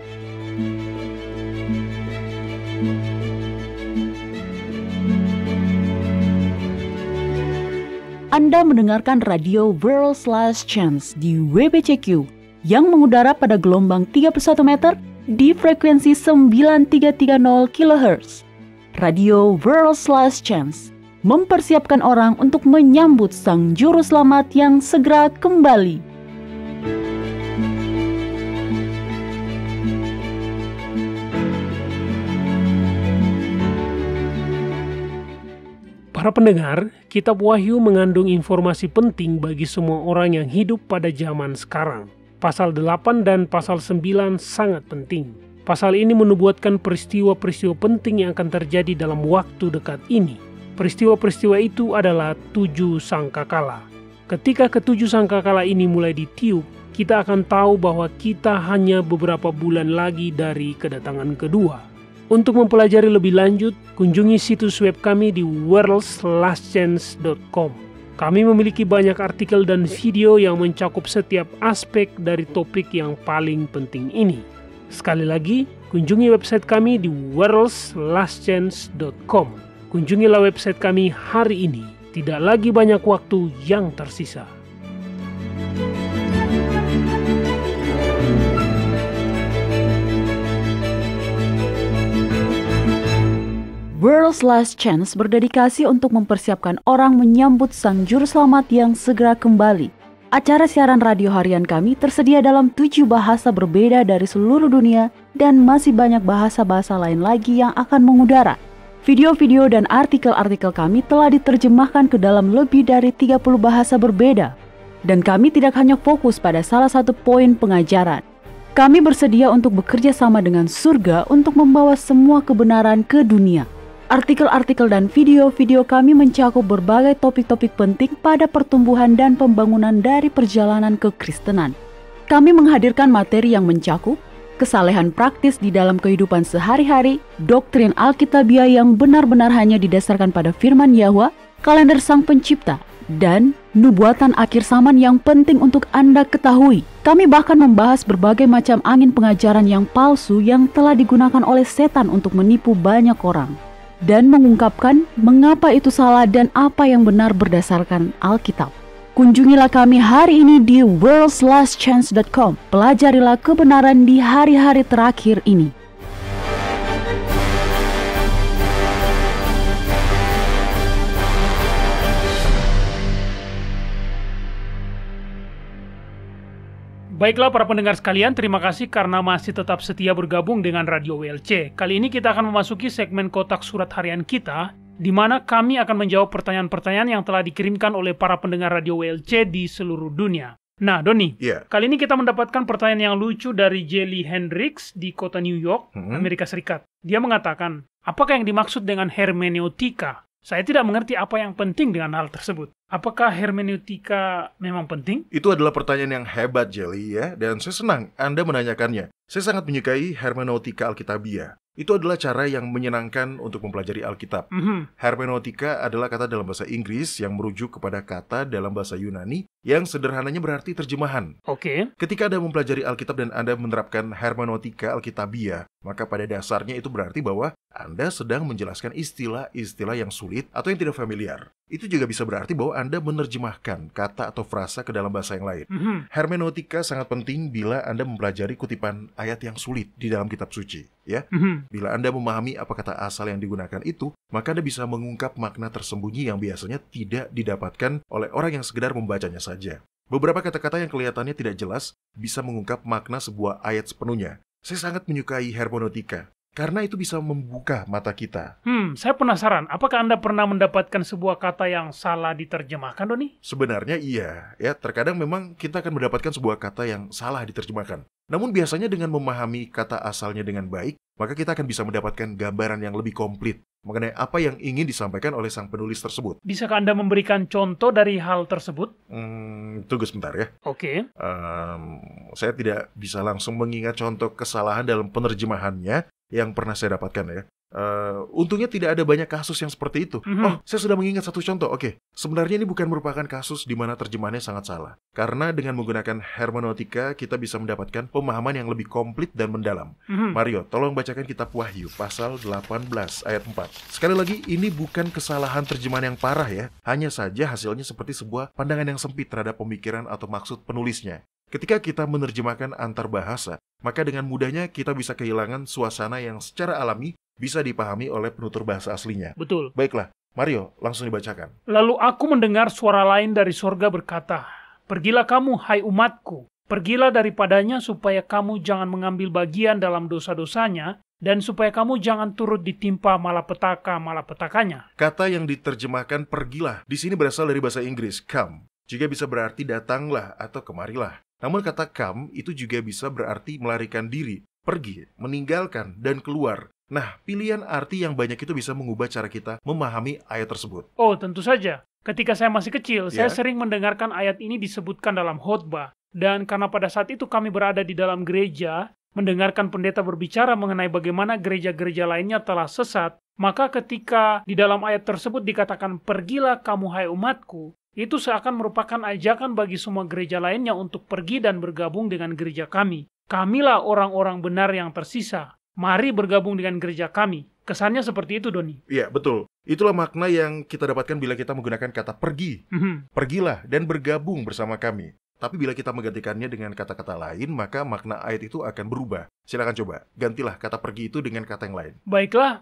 Anda mendengarkan radio World's Last Chance di WBCQ yang mengudara pada gelombang 31 meter di frekuensi 9330 kHz. Radio World's Last Chance mempersiapkan orang untuk menyambut Sang Juru Selamat yang segera kembali. Para pendengar, Kitab Wahyu mengandung informasi penting bagi semua orang yang hidup pada zaman sekarang. Pasal 8 dan pasal 9 sangat penting. Pasal ini menubuatkan peristiwa-peristiwa penting yang akan terjadi dalam waktu dekat ini. Peristiwa-peristiwa itu adalah 7 sangkakala. Ketika ke-7 sangkakala ini mulai ditiup, kita akan tahu bahwa kita hanya beberapa bulan lagi dari kedatangan kedua. Untuk mempelajari lebih lanjut, kunjungi situs web kami di worldslastchance.com. Kami memiliki banyak artikel dan video yang mencakup setiap aspek dari topik yang paling penting ini. Sekali lagi, kunjungi website kami di worldslastchance.com. Kunjungilah website kami hari ini. Tidak lagi banyak waktu yang tersisa. World's Last Chance berdedikasi untuk mempersiapkan orang menyambut Sang Juru Selamat yang segera kembali. Acara siaran radio harian kami tersedia dalam 7 bahasa berbeda dari seluruh dunia dan masih banyak bahasa-bahasa lain lagi yang akan mengudara. Video-video dan artikel-artikel kami telah diterjemahkan ke dalam lebih dari 30 bahasa berbeda. Dan kami tidak hanya fokus pada salah satu poin pengajaran. Kami bersedia untuk bekerja sama dengan surga untuk membawa semua kebenaran ke dunia. Artikel-artikel dan video-video kami mencakup berbagai topik-topik penting pada pertumbuhan dan pembangunan dari perjalanan kekristenan. Kami menghadirkan materi yang mencakup kesalehan praktis di dalam kehidupan sehari-hari, doktrin Alkitabiah yang benar-benar hanya didasarkan pada firman Yahwa, kalender Sang Pencipta, dan nubuatan akhir zaman yang penting untuk Anda ketahui. Kami bahkan membahas berbagai macam angin pengajaran yang palsu yang telah digunakan oleh setan untuk menipu banyak orang. Dan mengungkapkan mengapa itu salah dan apa yang benar berdasarkan Alkitab. Kunjungilah kami hari ini di worldslastchance.com. Pelajarilah kebenaran di hari-hari terakhir ini. Baiklah para pendengar sekalian, terima kasih karena masih tetap setia bergabung dengan Radio WLC. Kali ini kita akan memasuki segmen kotak surat harian kita, di mana kami akan menjawab pertanyaan-pertanyaan yang telah dikirimkan oleh para pendengar Radio WLC di seluruh dunia. Nah, Doni, kali ini kita mendapatkan pertanyaan yang lucu dari Jelly Hendricks di kota New York, Amerika Serikat. Dia mengatakan, apakah yang dimaksud dengan hermeneutika? Saya tidak mengerti apa yang penting dengan hal tersebut. Apakah hermeneutika memang penting? Itu adalah pertanyaan yang hebat, Jelly, ya. Dan saya senang Anda menanyakannya. Saya sangat menyukai hermeneutika Alkitabiah. Itu adalah cara yang menyenangkan untuk mempelajari Alkitab. Hermeneutika adalah kata dalam bahasa Inggris yang merujuk kepada kata dalam bahasa Yunani yang sederhananya berarti terjemahan. Ketika Anda mempelajari Alkitab dan Anda menerapkan hermeneutika Alkitabiah, maka pada dasarnya itu berarti bahwa Anda sedang menjelaskan istilah-istilah yang sulit atau yang tidak familiar. Itu juga bisa berarti bahwa Anda menerjemahkan kata atau frasa ke dalam bahasa yang lain. Hermeneutika sangat penting bila Anda mempelajari kutipan ayat yang sulit di dalam kitab suci, ya. Bila Anda memahami apa kata asal yang digunakan itu, maka Anda bisa mengungkap makna tersembunyi yang biasanya tidak didapatkan oleh orang yang sekedar membacanya saja. Beberapa kata-kata yang kelihatannya tidak jelas bisa mengungkap makna sebuah ayat sepenuhnya. Saya sangat menyukai hermeneutika karena itu bisa membuka mata kita. Saya penasaran, apakah Anda pernah mendapatkan sebuah kata yang salah diterjemahkan, Doni? Sebenarnya iya, ya terkadang memang kita akan mendapatkan sebuah kata yang salah diterjemahkan. Namun biasanya dengan memahami kata asalnya dengan baik, maka kita akan bisa mendapatkan gambaran yang lebih komplit mengenai apa yang ingin disampaikan oleh sang penulis tersebut. Bisakah Anda memberikan contoh dari hal tersebut? Tunggu sebentar ya. Oke. Saya tidak bisa langsung mengingat contoh kesalahan dalam penerjemahannya yang pernah saya dapatkan ya. Untungnya tidak ada banyak kasus yang seperti itu. Oh, saya sudah mengingat satu contoh. Oke, sebenarnya ini bukan merupakan kasus di mana terjemahannya sangat salah. Karena dengan menggunakan hermeneutika, kita bisa mendapatkan pemahaman yang lebih komplit dan mendalam. Mario, tolong bacakan kitab Wahyu, pasal 18 ayat 4. Sekali lagi, ini bukan kesalahan terjemahan yang parah ya. Hanya saja hasilnya seperti sebuah pandangan yang sempit terhadap pemikiran atau maksud penulisnya. Ketika kita menerjemahkan antar bahasa, maka dengan mudahnya kita bisa kehilangan suasana yang secara alami bisa dipahami oleh penutur bahasa aslinya. Betul. Baiklah, Mario, langsung dibacakan. Lalu aku mendengar suara lain dari sorga berkata, "Pergilah kamu, hai umatku, pergilah daripadanya supaya kamu jangan mengambil bagian dalam dosa-dosanya, dan supaya kamu jangan turut ditimpa malapetaka-malapetakanya." Kata yang diterjemahkan pergilah di sini berasal dari bahasa Inggris, come. Juga bisa berarti datanglah atau kemarilah. Namun kata come itu juga bisa berarti melarikan diri, pergi, meninggalkan, dan keluar. Nah, pilihan arti yang banyak itu bisa mengubah cara kita memahami ayat tersebut. Oh, tentu saja. Ketika saya masih kecil, saya sering mendengarkan ayat ini disebutkan dalam khotbah. Dan karena pada saat itu kami berada di dalam gereja, mendengarkan pendeta berbicara mengenai bagaimana gereja-gereja lainnya telah sesat, maka ketika di dalam ayat tersebut dikatakan, "Pergilah kamu hai umatku," itu seakan merupakan ajakan bagi semua gereja lainnya untuk pergi dan bergabung dengan gereja kami. Kamilah orang-orang benar yang tersisa. Mari bergabung dengan gereja kami. Kesannya seperti itu, Doni. Iya, betul. Itulah makna yang kita dapatkan bila kita menggunakan kata pergi. Pergilah dan bergabung bersama kami. Tapi bila kita menggantikannya dengan kata-kata lain, maka makna ayat itu akan berubah. Silakan coba, gantilah kata pergi itu dengan kata yang lain. Baiklah,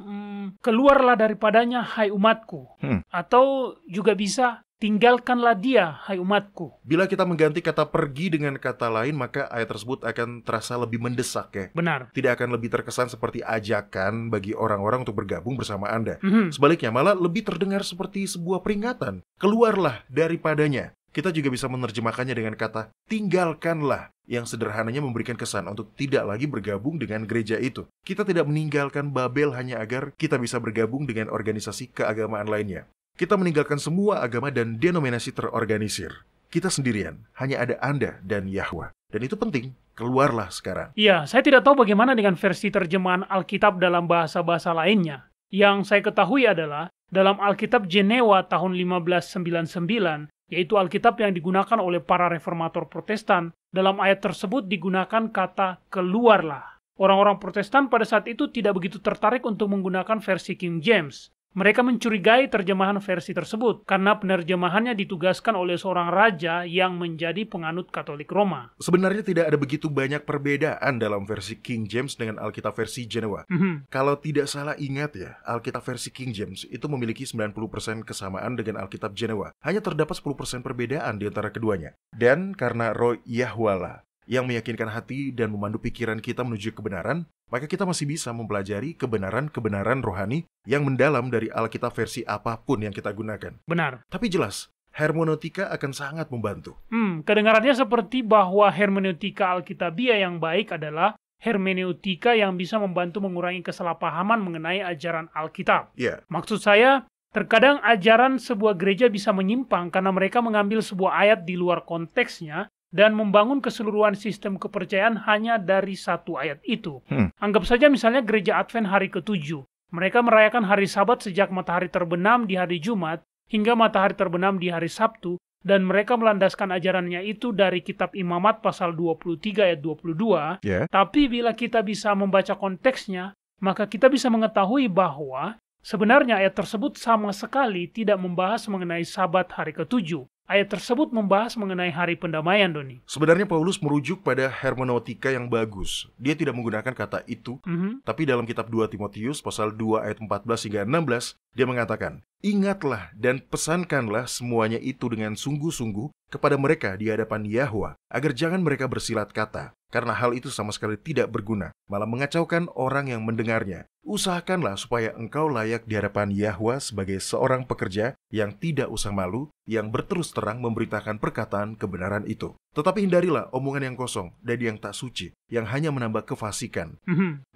keluarlah daripadanya, hai umatku. Atau juga bisa, tinggalkanlah dia, hai umatku. Bila kita mengganti kata pergi dengan kata lain, maka ayat tersebut akan terasa lebih mendesak ya. Benar. Tidak akan lebih terkesan seperti ajakan bagi orang-orang untuk bergabung bersama Anda. Sebaliknya, malah lebih terdengar seperti sebuah peringatan. Keluarlah daripadanya. Kita juga bisa menerjemahkannya dengan kata tinggalkanlah, yang sederhananya memberikan kesan untuk tidak lagi bergabung dengan gereja itu. Kita tidak meninggalkan Babel hanya agar kita bisa bergabung dengan organisasi keagamaan lainnya. Kita meninggalkan semua agama dan denominasi terorganisir. Kita sendirian, hanya ada Anda dan Yahwa. Dan itu penting, keluarlah sekarang. Iya, saya tidak tahu bagaimana dengan versi terjemahan Alkitab dalam bahasa-bahasa lainnya. Yang saya ketahui adalah, dalam Alkitab Jenewa tahun 1599, yaitu Alkitab yang digunakan oleh para reformator Protestan, dalam ayat tersebut digunakan kata keluarlah. Orang-orang Protestan pada saat itu tidak begitu tertarik untuk menggunakan versi King James. Mereka mencurigai terjemahan versi tersebut karena penerjemahannya ditugaskan oleh seorang raja yang menjadi penganut Katolik Roma. Sebenarnya tidak ada begitu banyak perbedaan dalam versi King James dengan Alkitab versi Jenewa. Kalau tidak salah ingat ya, Alkitab versi King James itu memiliki 90% kesamaan dengan Alkitab Jenewa. Hanya terdapat 10% perbedaan di antara keduanya. Dan karena Roh Yahwalah yang meyakinkan hati dan memandu pikiran kita menuju kebenaran, maka kita masih bisa mempelajari kebenaran-kebenaran rohani yang mendalam dari Alkitab versi apapun yang kita gunakan. Benar. Tapi jelas, hermeneutika akan sangat membantu. Kedengarannya seperti bahwa hermeneutika Alkitabiah yang baik adalah hermeneutika yang bisa membantu mengurangi kesalahpahaman mengenai ajaran Alkitab. Iya. Maksud saya, terkadang ajaran sebuah gereja bisa menyimpang karena mereka mengambil sebuah ayat di luar konteksnya dan membangun keseluruhan sistem kepercayaan hanya dari satu ayat itu. Anggap saja misalnya gereja Advent hari ke-7. Mereka merayakan hari Sabat sejak matahari terbenam di hari Jumat hingga matahari terbenam di hari Sabtu, dan mereka melandaskan ajarannya itu dari kitab Imamat pasal 23 ayat 22. Tapi bila kita bisa membaca konteksnya, maka kita bisa mengetahui bahwa sebenarnya ayat tersebut sama sekali tidak membahas mengenai Sabat hari ke-7. Ayat tersebut membahas mengenai hari pendamaian, Doni. Sebenarnya Paulus merujuk pada hermeneutika yang bagus. Dia tidak menggunakan kata itu, tapi dalam kitab 2 Timotius pasal 2 ayat 14 hingga 16, dia mengatakan, "Ingatlah dan pesankanlah semuanya itu dengan sungguh-sungguh kepada mereka di hadapan Yahwa, agar jangan mereka bersilat kata. karena hal itu sama sekali tidak berguna, malah mengacaukan orang yang mendengarnya. Usahakanlah supaya engkau layak di hadapan Yahwa sebagai seorang pekerja yang tidak usah malu, yang berterus terang memberitakan perkataan kebenaran itu. Tetapi hindarilah omongan yang kosong dan yang tak suci, yang hanya menambah kefasikan.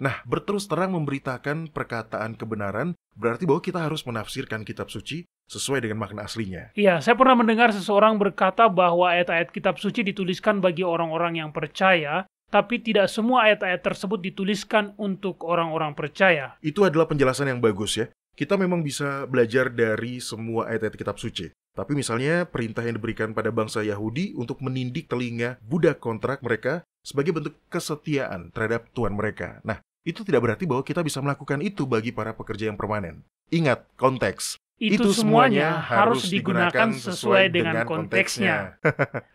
Nah, berterus terang memberitakan perkataan kebenaran berarti bahwa kita harus menafsirkan kitab suci sesuai dengan makna aslinya. Iya, saya pernah mendengar seseorang berkata bahwa ayat-ayat kitab suci dituliskan bagi orang-orang yang percaya, tapi tidak semua ayat-ayat tersebut dituliskan untuk orang-orang percaya. Itu adalah penjelasan yang bagus ya. Kita memang bisa belajar dari semua ayat-ayat kitab suci. Tapi misalnya perintah yang diberikan pada bangsa Yahudi untuk menindik telinga budak kontrak mereka sebagai bentuk kesetiaan terhadap Tuhan mereka. Nah, itu tidak berarti bahwa kita bisa melakukan itu bagi para pekerja yang permanen. Ingat, konteks. Itu semuanya harus digunakan sesuai dengan konteksnya.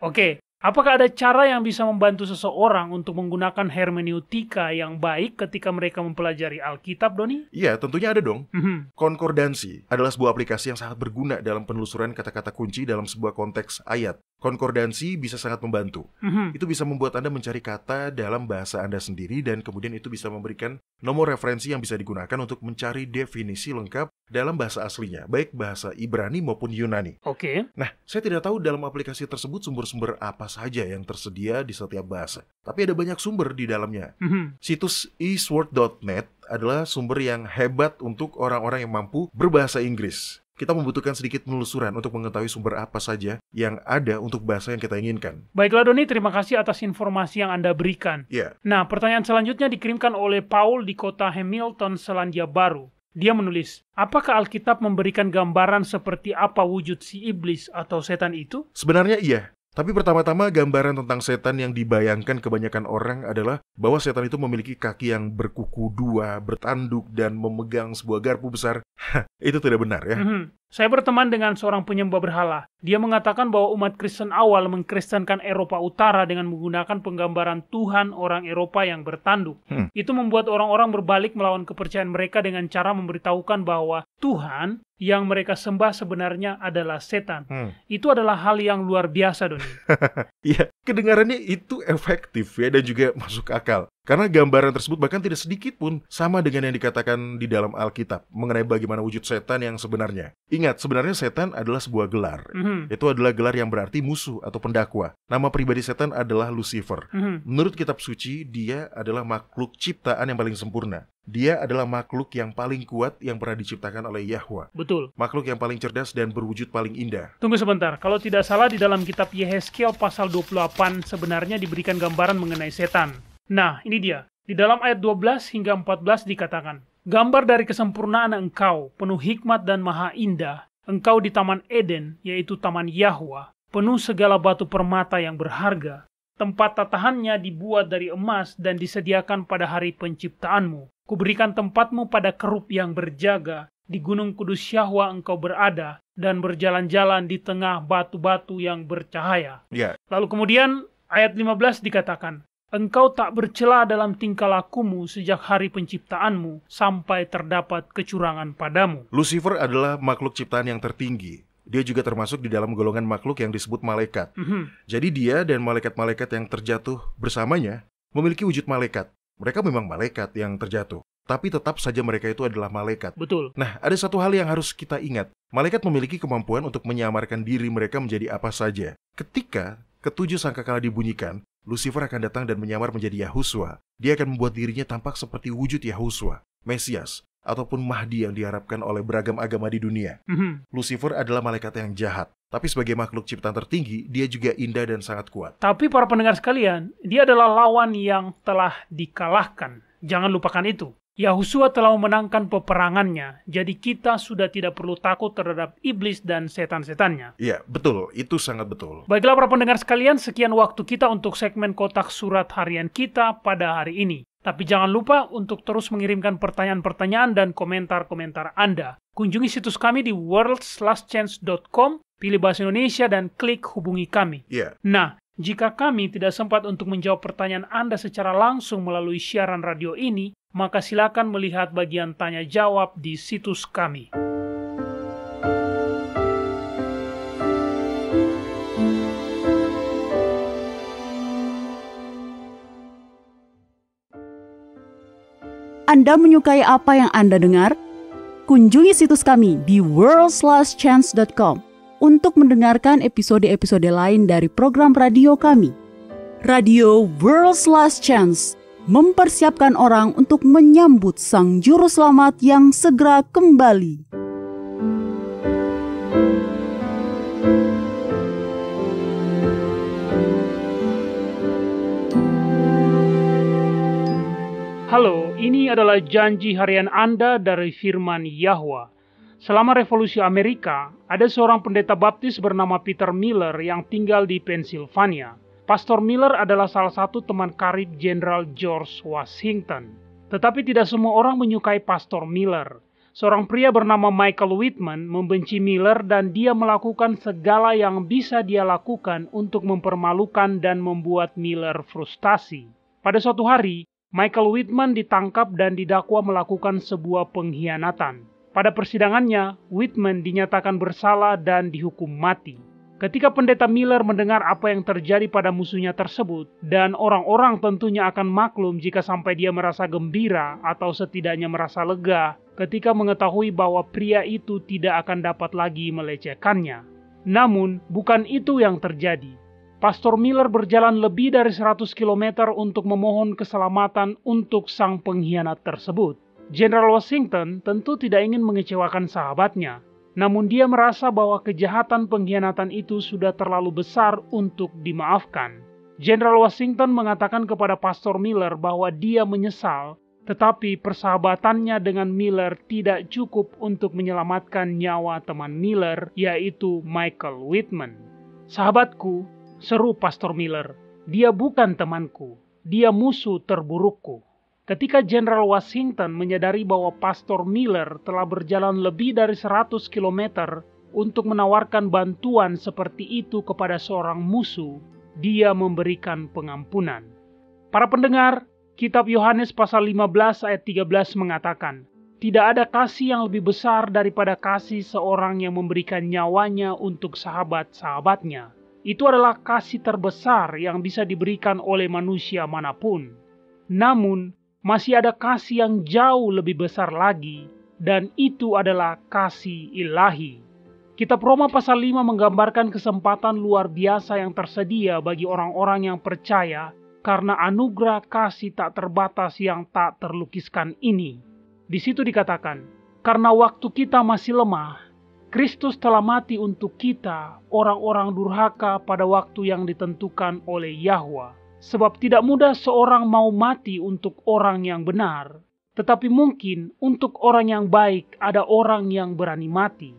Oke. Apakah ada cara yang bisa membantu seseorang untuk menggunakan hermeneutika yang baik ketika mereka mempelajari Alkitab, Doni? Iya, tentunya ada dong. Konkordansi adalah sebuah aplikasi yang sangat berguna dalam penelusuran kata-kata kunci dalam sebuah konteks ayat. Konkordansi bisa sangat membantu. Itu bisa membuat Anda mencari kata dalam bahasa Anda sendiri dan kemudian itu bisa memberikan nomor referensi yang bisa digunakan untuk mencari definisi lengkap dalam bahasa aslinya, baik bahasa Ibrani maupun Yunani. Oke. Nah, saya tidak tahu dalam aplikasi tersebut sumber-sumber apa saja yang tersedia di setiap bahasa. Tapi ada banyak sumber di dalamnya. Situs eSword.net adalah sumber yang hebat untuk orang-orang yang mampu berbahasa Inggris. Kita membutuhkan sedikit penelusuran untuk mengetahui sumber apa saja yang ada untuk bahasa yang kita inginkan. Baiklah Doni, terima kasih atas informasi yang Anda berikan. Ya. Nah, pertanyaan selanjutnya dikirimkan oleh Paul di kota Hamilton, Selandia Baru. Dia menulis, apakah Alkitab memberikan gambaran seperti apa wujud si iblis atau setan itu? Sebenarnya iya. Tapi pertama-tama gambaran tentang setan yang dibayangkan kebanyakan orang adalah bahwa setan itu memiliki kaki yang berkuku dua, bertanduk, dan memegang sebuah garpu besar. Itu tidak benar ya. Saya berteman dengan seorang penyembah berhala. Dia mengatakan bahwa umat Kristen awal mengkristenkan Eropa Utara dengan menggunakan penggambaran Tuhan orang Eropa yang bertanduk. Itu membuat orang-orang berbalik melawan kepercayaan mereka dengan cara memberitahukan bahwa Tuhan yang mereka sembah sebenarnya adalah setan. Itu adalah hal yang luar biasa, Doni. Iya, kedengarannya itu efektif ya dan juga masuk akal. Karena gambaran tersebut bahkan tidak sedikit pun sama dengan yang dikatakan di dalam Alkitab mengenai bagaimana wujud setan yang sebenarnya. Ingat, sebenarnya setan adalah sebuah gelar. Itu adalah gelar yang berarti musuh atau pendakwa. Nama pribadi setan adalah Lucifer. Menurut kitab suci, dia adalah makhluk ciptaan yang paling sempurna. Dia adalah makhluk yang paling kuat yang pernah diciptakan oleh Yahwa. Betul. Makhluk yang paling cerdas dan berwujud paling indah. Tunggu sebentar, kalau tidak salah di dalam kitab Yehezkiel pasal 28 sebenarnya diberikan gambaran mengenai setan. Nah, ini dia. Di dalam ayat 12 hingga 14 dikatakan, gambar dari kesempurnaan engkau, penuh hikmat dan maha indah. Engkau di Taman Eden, yaitu Taman Yahwa, penuh segala batu permata yang berharga. Tempat tatahannya dibuat dari emas dan disediakan pada hari penciptaanmu. Kuberikan tempatmu pada kerub yang berjaga. Di gunung kudus Yahwa engkau berada dan berjalan-jalan di tengah batu-batu yang bercahaya. Lalu kemudian ayat 15 dikatakan, engkau tak bercela dalam tingkah lakumu sejak hari penciptaanmu sampai terdapat kecurangan padamu. Lucifer adalah makhluk ciptaan yang tertinggi. Dia juga termasuk di dalam golongan makhluk yang disebut malaikat. Jadi dia dan malaikat-malaikat yang terjatuh bersamanya memiliki wujud malaikat. Mereka memang malaikat yang terjatuh, tapi tetap saja mereka itu adalah malaikat. Betul. Nah, ada satu hal yang harus kita ingat. Malaikat memiliki kemampuan untuk menyamarkan diri mereka menjadi apa saja. Ketika ketujuh sangkakala dibunyikan, Lucifer akan datang dan menyamar menjadi Yahuswa. Dia akan membuat dirinya tampak seperti wujud Yahuswa, Mesias, ataupun Mahdi yang diharapkan oleh beragam agama di dunia. Lucifer adalah malaikat yang jahat. Tapi sebagai makhluk ciptaan tertinggi, dia juga indah dan sangat kuat. Tapi para pendengar sekalian, dia adalah lawan yang telah dikalahkan. Jangan lupakan itu. Yahusua telah memenangkan peperangannya, jadi kita sudah tidak perlu takut terhadap iblis dan setan-setannya. Iya, betul. Itu sangat betul. Baiklah para pendengar sekalian, sekian waktu kita untuk segmen kotak surat harian kita pada hari ini. Tapi jangan lupa untuk terus mengirimkan pertanyaan-pertanyaan dan komentar-komentar Anda. Kunjungi situs kami di worldslastchance.com, pilih bahasa Indonesia dan klik hubungi kami. Nah, jika kami tidak sempat untuk menjawab pertanyaan Anda secara langsung melalui siaran radio ini, maka silakan melihat bagian tanya jawab di situs kami. Anda menyukai apa yang Anda dengar? Kunjungi situs kami di worldslastchance.com untuk mendengarkan episode-episode lain dari program radio kami. Radio World's Last Chance mempersiapkan orang untuk menyambut Sang Juru Selamat yang segera kembali. Halo, ini adalah janji harian Anda dari firman Yahwa. Selama Revolusi Amerika, ada seorang pendeta baptis bernama Peter Miller yang tinggal di Pennsylvania. Pastor Miller adalah salah satu teman karib Jenderal George Washington. Tetapi tidak semua orang menyukai Pastor Miller. Seorang pria bernama Michael Whitman membenci Miller dan dia melakukan segala yang bisa dia lakukan untuk mempermalukan dan membuat Miller frustasi. Pada suatu hari, Michael Whitman ditangkap dan didakwa melakukan sebuah pengkhianatan. Pada persidangannya, Whitman dinyatakan bersalah dan dihukum mati. Ketika pendeta Miller mendengar apa yang terjadi pada musuhnya tersebut, dan orang-orang tentunya akan maklum jika sampai dia merasa gembira atau setidaknya merasa lega ketika mengetahui bahwa pria itu tidak akan dapat lagi melecehkannya. Namun, bukan itu yang terjadi. Pastor Miller berjalan lebih dari 100 km untuk memohon keselamatan untuk sang pengkhianat tersebut. Jenderal Washington tentu tidak ingin mengecewakan sahabatnya, namun dia merasa bahwa kejahatan pengkhianatan itu sudah terlalu besar untuk dimaafkan. Jenderal Washington mengatakan kepada Pastor Miller bahwa dia menyesal, tetapi persahabatannya dengan Miller tidak cukup untuk menyelamatkan nyawa teman Miller, yaitu Michael Whitman. Sahabatku, seru Pastor Miller, dia bukan temanku, dia musuh terburukku. Ketika Jenderal Washington menyadari bahwa Pastor Miller telah berjalan lebih dari 100 km untuk menawarkan bantuan seperti itu kepada seorang musuh, dia memberikan pengampunan. Para pendengar, Kitab Yohanes pasal 15 ayat 13 mengatakan, tidak ada kasih yang lebih besar daripada kasih seorang yang memberikan nyawanya untuk sahabat-sahabatnya. Itu adalah kasih terbesar yang bisa diberikan oleh manusia manapun. Namun, masih ada kasih yang jauh lebih besar lagi, dan itu adalah kasih ilahi. Kitab Roma pasal 5 menggambarkan kesempatan luar biasa yang tersedia bagi orang-orang yang percaya karena anugerah kasih tak terbatas yang tak terlukiskan ini. Di situ dikatakan, karena waktu kita masih lemah, Kristus telah mati untuk kita, orang-orang durhaka pada waktu yang ditentukan oleh Yahwa. Sebab tidak mudah seorang mau mati untuk orang yang benar, tetapi mungkin untuk orang yang baik ada orang yang berani mati.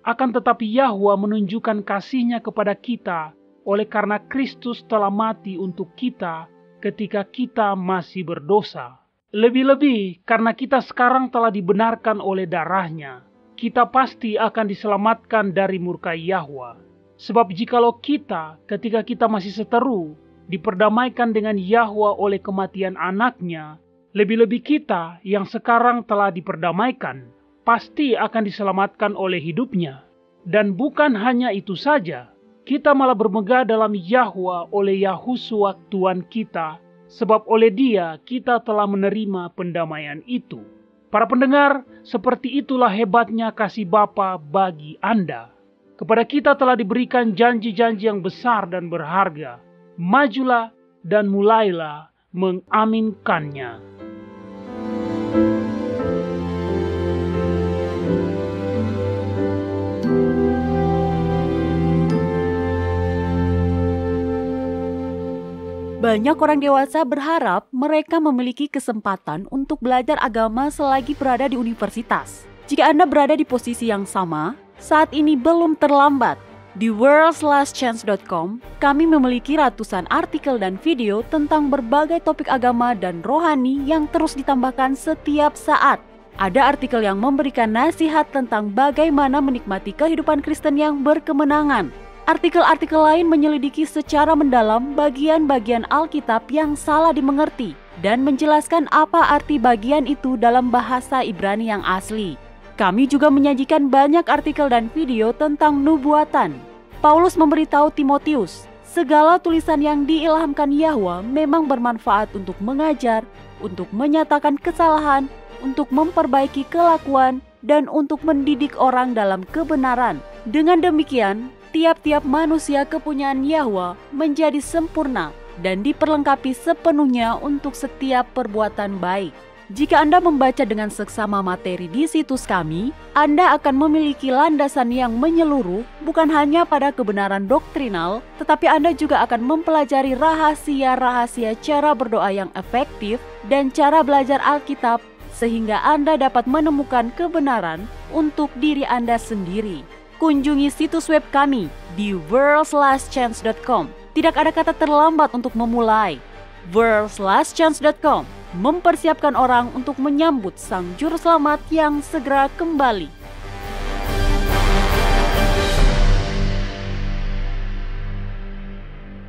Akan tetapi Yahwa menunjukkan kasih-Nya kepada kita oleh karena Kristus telah mati untuk kita ketika kita masih berdosa. Lebih-lebih karena kita sekarang telah dibenarkan oleh darah-Nya, kita pasti akan diselamatkan dari murka Yahwa. Sebab jikalau kita, ketika kita masih seteru, diperdamaikan dengan Yahwa oleh kematian anaknya, lebih-lebih kita yang sekarang telah diperdamaikan, pasti akan diselamatkan oleh hidupnya. Dan bukan hanya itu saja, kita malah bermegah dalam Yahwa oleh Yahusua Tuhan kita, sebab oleh Dia kita telah menerima pendamaian itu. Para pendengar, seperti itulah hebatnya kasih Bapa bagi Anda. Kepada kita telah diberikan janji-janji yang besar dan berharga. Majulah dan mulailah mengaminkannya. Banyak orang dewasa berharap mereka memiliki kesempatan untuk belajar agama selagi berada di universitas. Jika Anda berada di posisi yang sama, saat ini belum terlambat. Di worldslastchance.com, kami memiliki ratusan artikel dan video tentang berbagai topik agama dan rohani yang terus ditambahkan setiap saat. Ada artikel yang memberikan nasihat tentang bagaimana menikmati kehidupan Kristen yang berkemenangan. Artikel-artikel lain menyelidiki secara mendalam bagian-bagian Alkitab yang salah dimengerti dan menjelaskan apa arti bagian itu dalam bahasa Ibrani yang asli. Kami juga menyajikan banyak artikel dan video tentang nubuatan. Paulus memberitahu Timotius, segala tulisan yang diilhamkan Yahwa memang bermanfaat untuk mengajar, untuk menyatakan kesalahan, untuk memperbaiki kelakuan, dan untuk mendidik orang dalam kebenaran. Dengan demikian, tiap-tiap manusia kepunyaan Yahwa menjadi sempurna dan diperlengkapi sepenuhnya untuk setiap perbuatan baik. Jika Anda membaca dengan seksama materi di situs kami, Anda akan memiliki landasan yang menyeluruh bukan hanya pada kebenaran doktrinal, tetapi Anda juga akan mempelajari rahasia-rahasia cara berdoa yang efektif dan cara belajar Alkitab, sehingga Anda dapat menemukan kebenaran untuk diri Anda sendiri. Kunjungi situs web kami di worldslastchance.com. Tidak ada kata terlambat untuk memulai. worldslastchance.com mempersiapkan orang untuk menyambut Sang Juru Selamat yang segera kembali.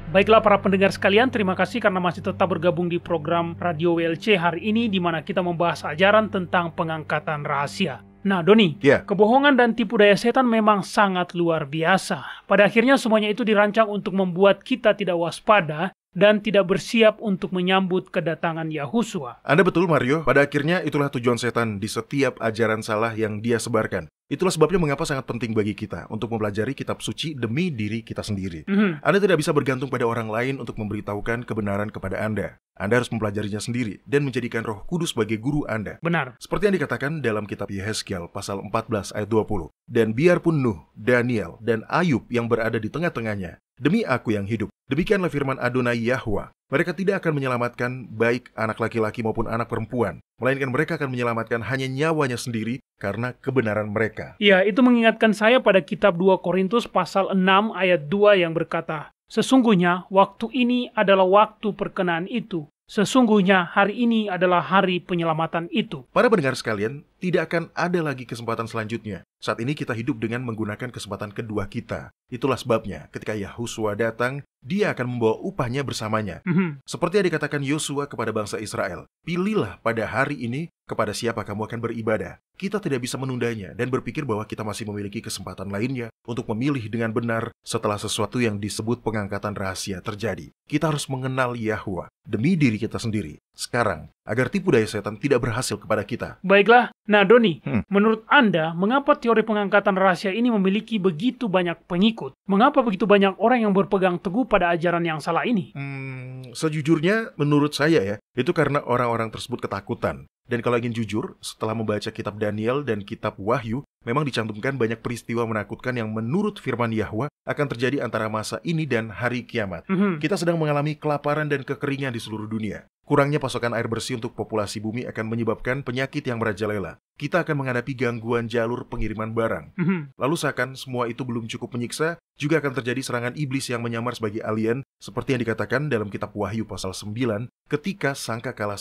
Baiklah para pendengar sekalian, terima kasih karena masih tetap bergabung di program Radio WLC hari ini, di mana kita membahas ajaran tentang pengangkatan rahasia. Nah, Doni, kebohongan dan tipu daya setan memang sangat luar biasa. Pada akhirnya semuanya itu dirancang untuk membuat kita tidak waspada dan tidak bersiap untuk menyambut kedatangan Yahusua. Anda betul, Mario. Pada akhirnya itulah tujuan setan di setiap ajaran salah yang dia sebarkan. Itulah sebabnya mengapa sangat penting bagi kita untuk mempelajari kitab suci demi diri kita sendiri. Anda tidak bisa bergantung pada orang lain untuk memberitahukan kebenaran kepada Anda. Anda harus mempelajarinya sendiri dan menjadikan Roh Kudus sebagai guru Anda. Benar. Seperti yang dikatakan dalam kitab Yehezkiel pasal 14 ayat 20. Dan biarpun Nuh, Daniel, dan Ayub yang berada di tengah-tengahnya, demi aku yang hidup, demikianlah firman Adonai Yahwa, mereka tidak akan menyelamatkan baik anak laki-laki maupun anak perempuan, melainkan mereka akan menyelamatkan hanya nyawanya sendiri karena kebenaran mereka. Ya, itu mengingatkan saya pada kitab 2 Korintus pasal 6 ayat 2 yang berkata, sesungguhnya waktu ini adalah waktu perkenaan itu. Sesungguhnya hari ini adalah hari penyelamatan itu. Para pendengar sekalian, tidak akan ada lagi kesempatan selanjutnya. Saat ini kita hidup dengan menggunakan kesempatan kedua kita. Itulah sebabnya ketika Yahusua datang, dia akan membawa upahnya bersamanya. Seperti yang dikatakan Yosua kepada bangsa Israel, pilihlah pada hari ini kepada siapa kamu akan beribadah. Kita tidak bisa menundanya dan berpikir bahwa kita masih memiliki kesempatan lainnya untuk memilih dengan benar setelah sesuatu yang disebut pengangkatan rahasia terjadi. Kita harus mengenal Yahwa demi diri kita sendiri sekarang, agar tipu daya setan tidak berhasil kepada kita. Baiklah, nah Doni, menurut Anda, mengapa teori pengangkatan rahasia ini memiliki begitu banyak pengikut? Mengapa begitu banyak orang yang berpegang teguh pada ajaran yang salah ini? Sejujurnya, menurut saya ya, itu karena orang-orang tersebut ketakutan. Dan kalau ingin jujur, setelah membaca kitab Daniel dan kitab Wahyu, memang dicantumkan banyak peristiwa menakutkan yang menurut firman Yahwa akan terjadi antara masa ini dan hari kiamat. Kita sedang mengalami kelaparan dan kekeringan di seluruh dunia. Kurangnya pasokan air bersih untuk populasi bumi akan menyebabkan penyakit yang merajalela. Kita akan menghadapi gangguan jalur pengiriman barang. Lalu seakan semua itu belum cukup menyiksa, juga akan terjadi serangan iblis yang menyamar sebagai alien, seperti yang dikatakan dalam kitab Wahyu pasal 9, ketika sangkakala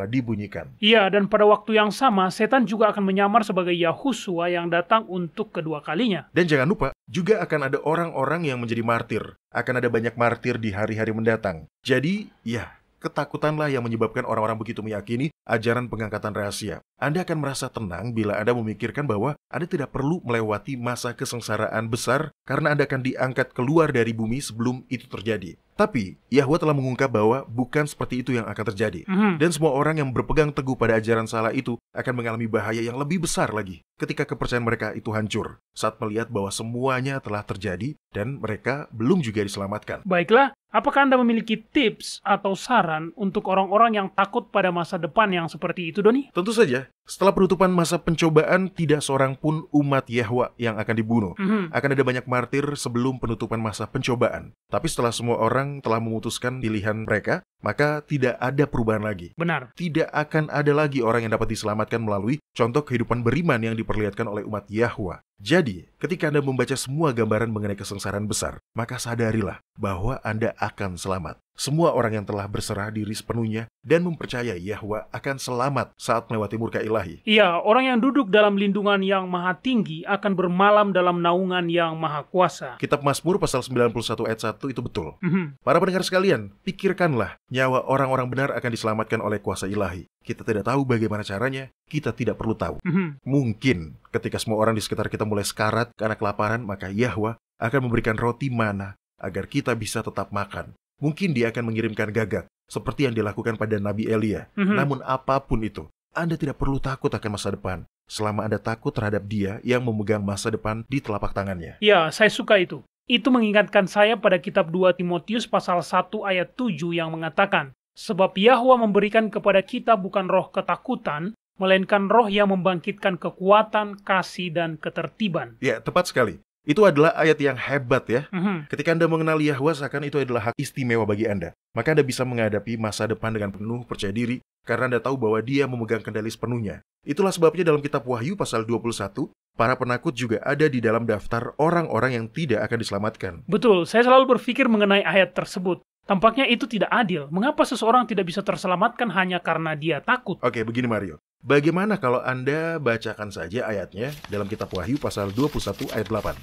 dibunyikan. Iya, dan pada waktu yang sama, setan juga akan menyamar sebagai Yahusua yang datang untuk kedua kalinya. Dan jangan lupa, juga akan ada orang-orang yang menjadi martir. Akan ada banyak martir di hari-hari mendatang. Jadi, ya, ketakutanlah yang menyebabkan orang-orang begitu meyakini ajaran pengangkatan rahasia. Anda akan merasa tenang bila Anda memikirkan bahwa Anda tidak perlu melewati masa kesengsaraan besar karena Anda akan diangkat keluar dari bumi sebelum itu terjadi. Tapi, Yahwa telah mengungkap bahwa bukan seperti itu yang akan terjadi. Dan semua orang yang berpegang teguh pada ajaran salah itu akan mengalami bahaya yang lebih besar lagi ketika kepercayaan mereka itu hancur saat melihat bahwa semuanya telah terjadi dan mereka belum juga diselamatkan. Baiklah, apakah Anda memiliki tips atau saran untuk orang-orang yang takut pada masa depan yang seperti itu, Doni? Tentu saja. Setelah penutupan masa pencobaan, tidak seorang pun umat Yahwa yang akan dibunuh. Akan ada banyak martir sebelum penutupan masa pencobaan. Tapi setelah semua orang telah memutuskan pilihan mereka, maka tidak ada perubahan lagi. Benar. Tidak akan ada lagi orang yang dapat diselamatkan melalui contoh kehidupan beriman yang diperlihatkan oleh umat Yahwa. Jadi, ketika Anda membaca semua gambaran mengenai kesengsaraan besar, maka sadarilah bahwa Anda akan selamat. Semua orang yang telah berserah diri sepenuhnya dan mempercayai Yahwa akan selamat saat melewati murka ilahi. Iya, orang yang duduk dalam lindungan yang maha tinggi akan bermalam dalam naungan yang maha kuasa. Kitab Mazmur pasal 91 ayat 1 itu betul. Para pendengar sekalian, pikirkanlah, nyawa orang-orang benar akan diselamatkan oleh kuasa ilahi. Kita tidak tahu bagaimana caranya, kita tidak perlu tahu. Mungkin ketika semua orang di sekitar kita mulai sekarat karena kelaparan, maka Yahwa akan memberikan roti mana agar kita bisa tetap makan. Mungkin dia akan mengirimkan gagak, seperti yang dilakukan pada Nabi Elia. Namun apapun itu, Anda tidak perlu takut akan masa depan, selama Anda takut terhadap Dia yang memegang masa depan di telapak tangannya. Ya, saya suka itu. Itu mengingatkan saya pada kitab 2 Timotius pasal 1 ayat 7 yang mengatakan, sebab Yahwa memberikan kepada kita bukan roh ketakutan, melainkan roh yang membangkitkan kekuatan, kasih, dan ketertiban. Ya, tepat sekali. Itu adalah ayat yang hebat ya. Ketika Anda mengenal Yahwa, seakan itu adalah hak istimewa bagi Anda. Maka Anda bisa menghadapi masa depan dengan penuh percaya diri, karena Anda tahu bahwa Dia memegang kendali sepenuhnya. Itulah sebabnya dalam kitab Wahyu pasal 21, para penakut juga ada di dalam daftar orang-orang yang tidak akan diselamatkan. Betul, saya selalu berpikir mengenai ayat tersebut. Tampaknya itu tidak adil. Mengapa seseorang tidak bisa terselamatkan hanya karena dia takut? Oke, begini Mario. Bagaimana kalau Anda bacakan saja ayatnya dalam kitab Wahyu pasal 21 ayat 8?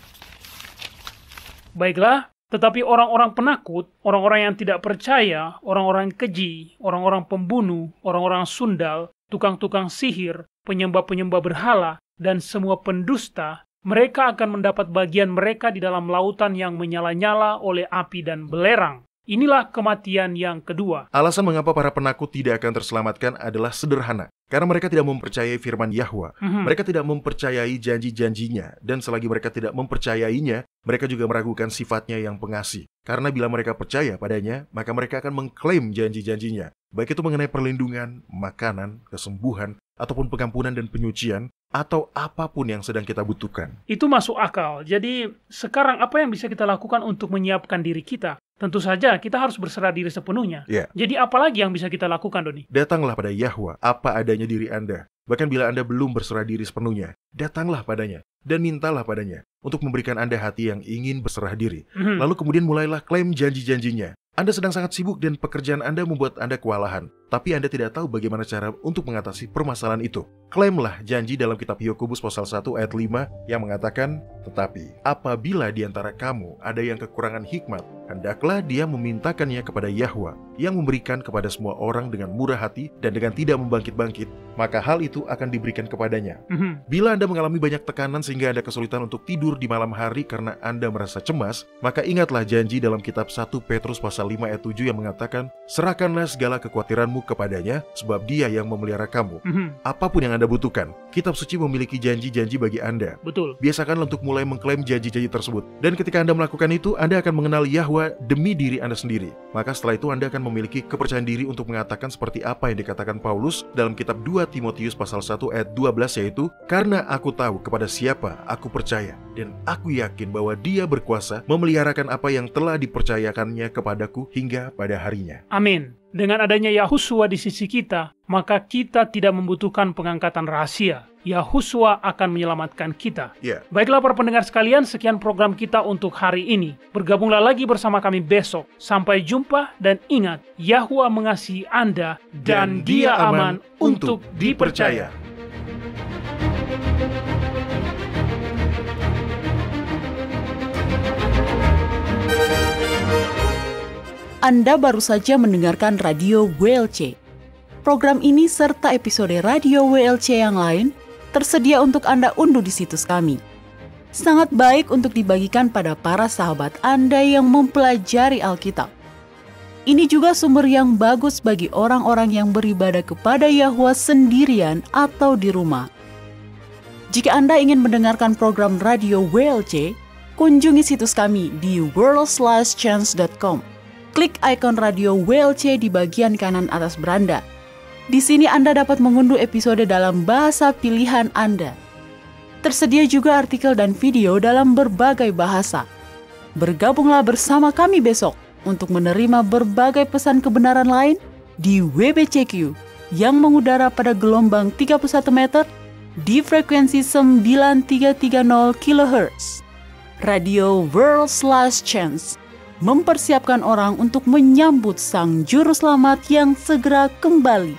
Baiklah, tetapi orang-orang penakut, orang-orang yang tidak percaya, orang-orang keji, orang-orang pembunuh, orang-orang sundal, tukang-tukang sihir, penyembah-penyembah berhala, dan semua pendusta, mereka akan mendapat bagian mereka di dalam lautan yang menyala-nyala oleh api dan belerang. Inilah kematian yang kedua. Alasan mengapa para penakut tidak akan terselamatkan adalah sederhana. Karena mereka tidak mempercayai firman Yahwa. Mereka tidak mempercayai janji-janjinya. Dan selagi mereka tidak mempercayainya, mereka juga meragukan sifatnya yang pengasih. Karena bila mereka percaya padanya, maka mereka akan mengklaim janji-janjinya. Baik itu mengenai perlindungan, makanan, kesembuhan, ataupun pengampunan dan penyucian, atau apapun yang sedang kita butuhkan. Itu masuk akal. Jadi, sekarang apa yang bisa kita lakukan untuk menyiapkan diri kita? Tentu saja, kita harus berserah diri sepenuhnya. Jadi, apalagi yang bisa kita lakukan, Doni? Datanglah pada Yahwa, apa adanya diri Anda. Bahkan bila Anda belum berserah diri sepenuhnya, datanglah padanya, dan mintalah padanya, untuk memberikan Anda hati yang ingin berserah diri. Lalu kemudian mulailah klaim janji-janjinya. Anda sedang sangat sibuk dan pekerjaan Anda membuat Anda kewalahan. Tapi Anda tidak tahu bagaimana cara untuk mengatasi permasalahan itu. Klaimlah janji dalam kitab Yakobus pasal 1 ayat 5 yang mengatakan, tetapi apabila di antara kamu ada yang kekurangan hikmat, hendaklah dia memintakannya kepada Yahwa, yang memberikan kepada semua orang dengan murah hati dan dengan tidak membangkit-bangkit, maka hal itu akan diberikan kepadanya. Bila Anda mengalami banyak tekanan sehingga Anda kesulitan untuk tidur di malam hari karena Anda merasa cemas, maka ingatlah janji dalam kitab 1 Petrus pasal 5 ayat 7 yang mengatakan, serahkanlah segala kekhawatiranmu kepadanya, sebab Dia yang memelihara kamu. Apapun yang Anda butuhkan, kitab suci memiliki janji-janji bagi Anda. Betul. Biasakanlah untuk mulai mengklaim janji-janji tersebut. Dan ketika Anda melakukan itu, Anda akan mengenal Yahwa demi diri Anda sendiri. Maka setelah itu Anda akan memiliki kepercayaan diri untuk mengatakan seperti apa yang dikatakan Paulus dalam kitab 2 Timotius pasal 1 ayat 12, yaitu, karena aku tahu kepada siapa aku percaya, dan aku yakin bahwa Dia berkuasa memeliharakan apa yang telah dipercayakannya kepadaku hingga pada harinya. Amin. Dengan adanya Yahuswa di sisi kita, maka kita tidak membutuhkan pengangkatan rahasia. Yahuswa akan menyelamatkan kita. Baiklah para pendengar sekalian, sekian program kita untuk hari ini. Bergabunglah lagi bersama kami besok. Sampai jumpa dan ingat, Yahwa mengasihi Anda dan Dia aman untuk dipercaya. Anda baru saja mendengarkan Radio WLC. Program ini serta episode Radio WLC yang lain tersedia untuk Anda unduh di situs kami. Sangat baik untuk dibagikan pada para sahabat Anda yang mempelajari Alkitab. Ini juga sumber yang bagus bagi orang-orang yang beribadah kepada Yahwa sendirian atau di rumah. Jika Anda ingin mendengarkan program Radio WLC, kunjungi situs kami di worldslastchance.com. Klik ikon Radio WLC di bagian kanan atas beranda. Di sini Anda dapat mengunduh episode dalam bahasa pilihan Anda. Tersedia juga artikel dan video dalam berbagai bahasa. Bergabunglah bersama kami besok untuk menerima berbagai pesan kebenaran lain di WBCQ yang mengudara pada gelombang 31 meter di frekuensi 9330 kHz. Radio World/Chance mempersiapkan orang untuk menyambut Sang Juru Selamat yang segera kembali.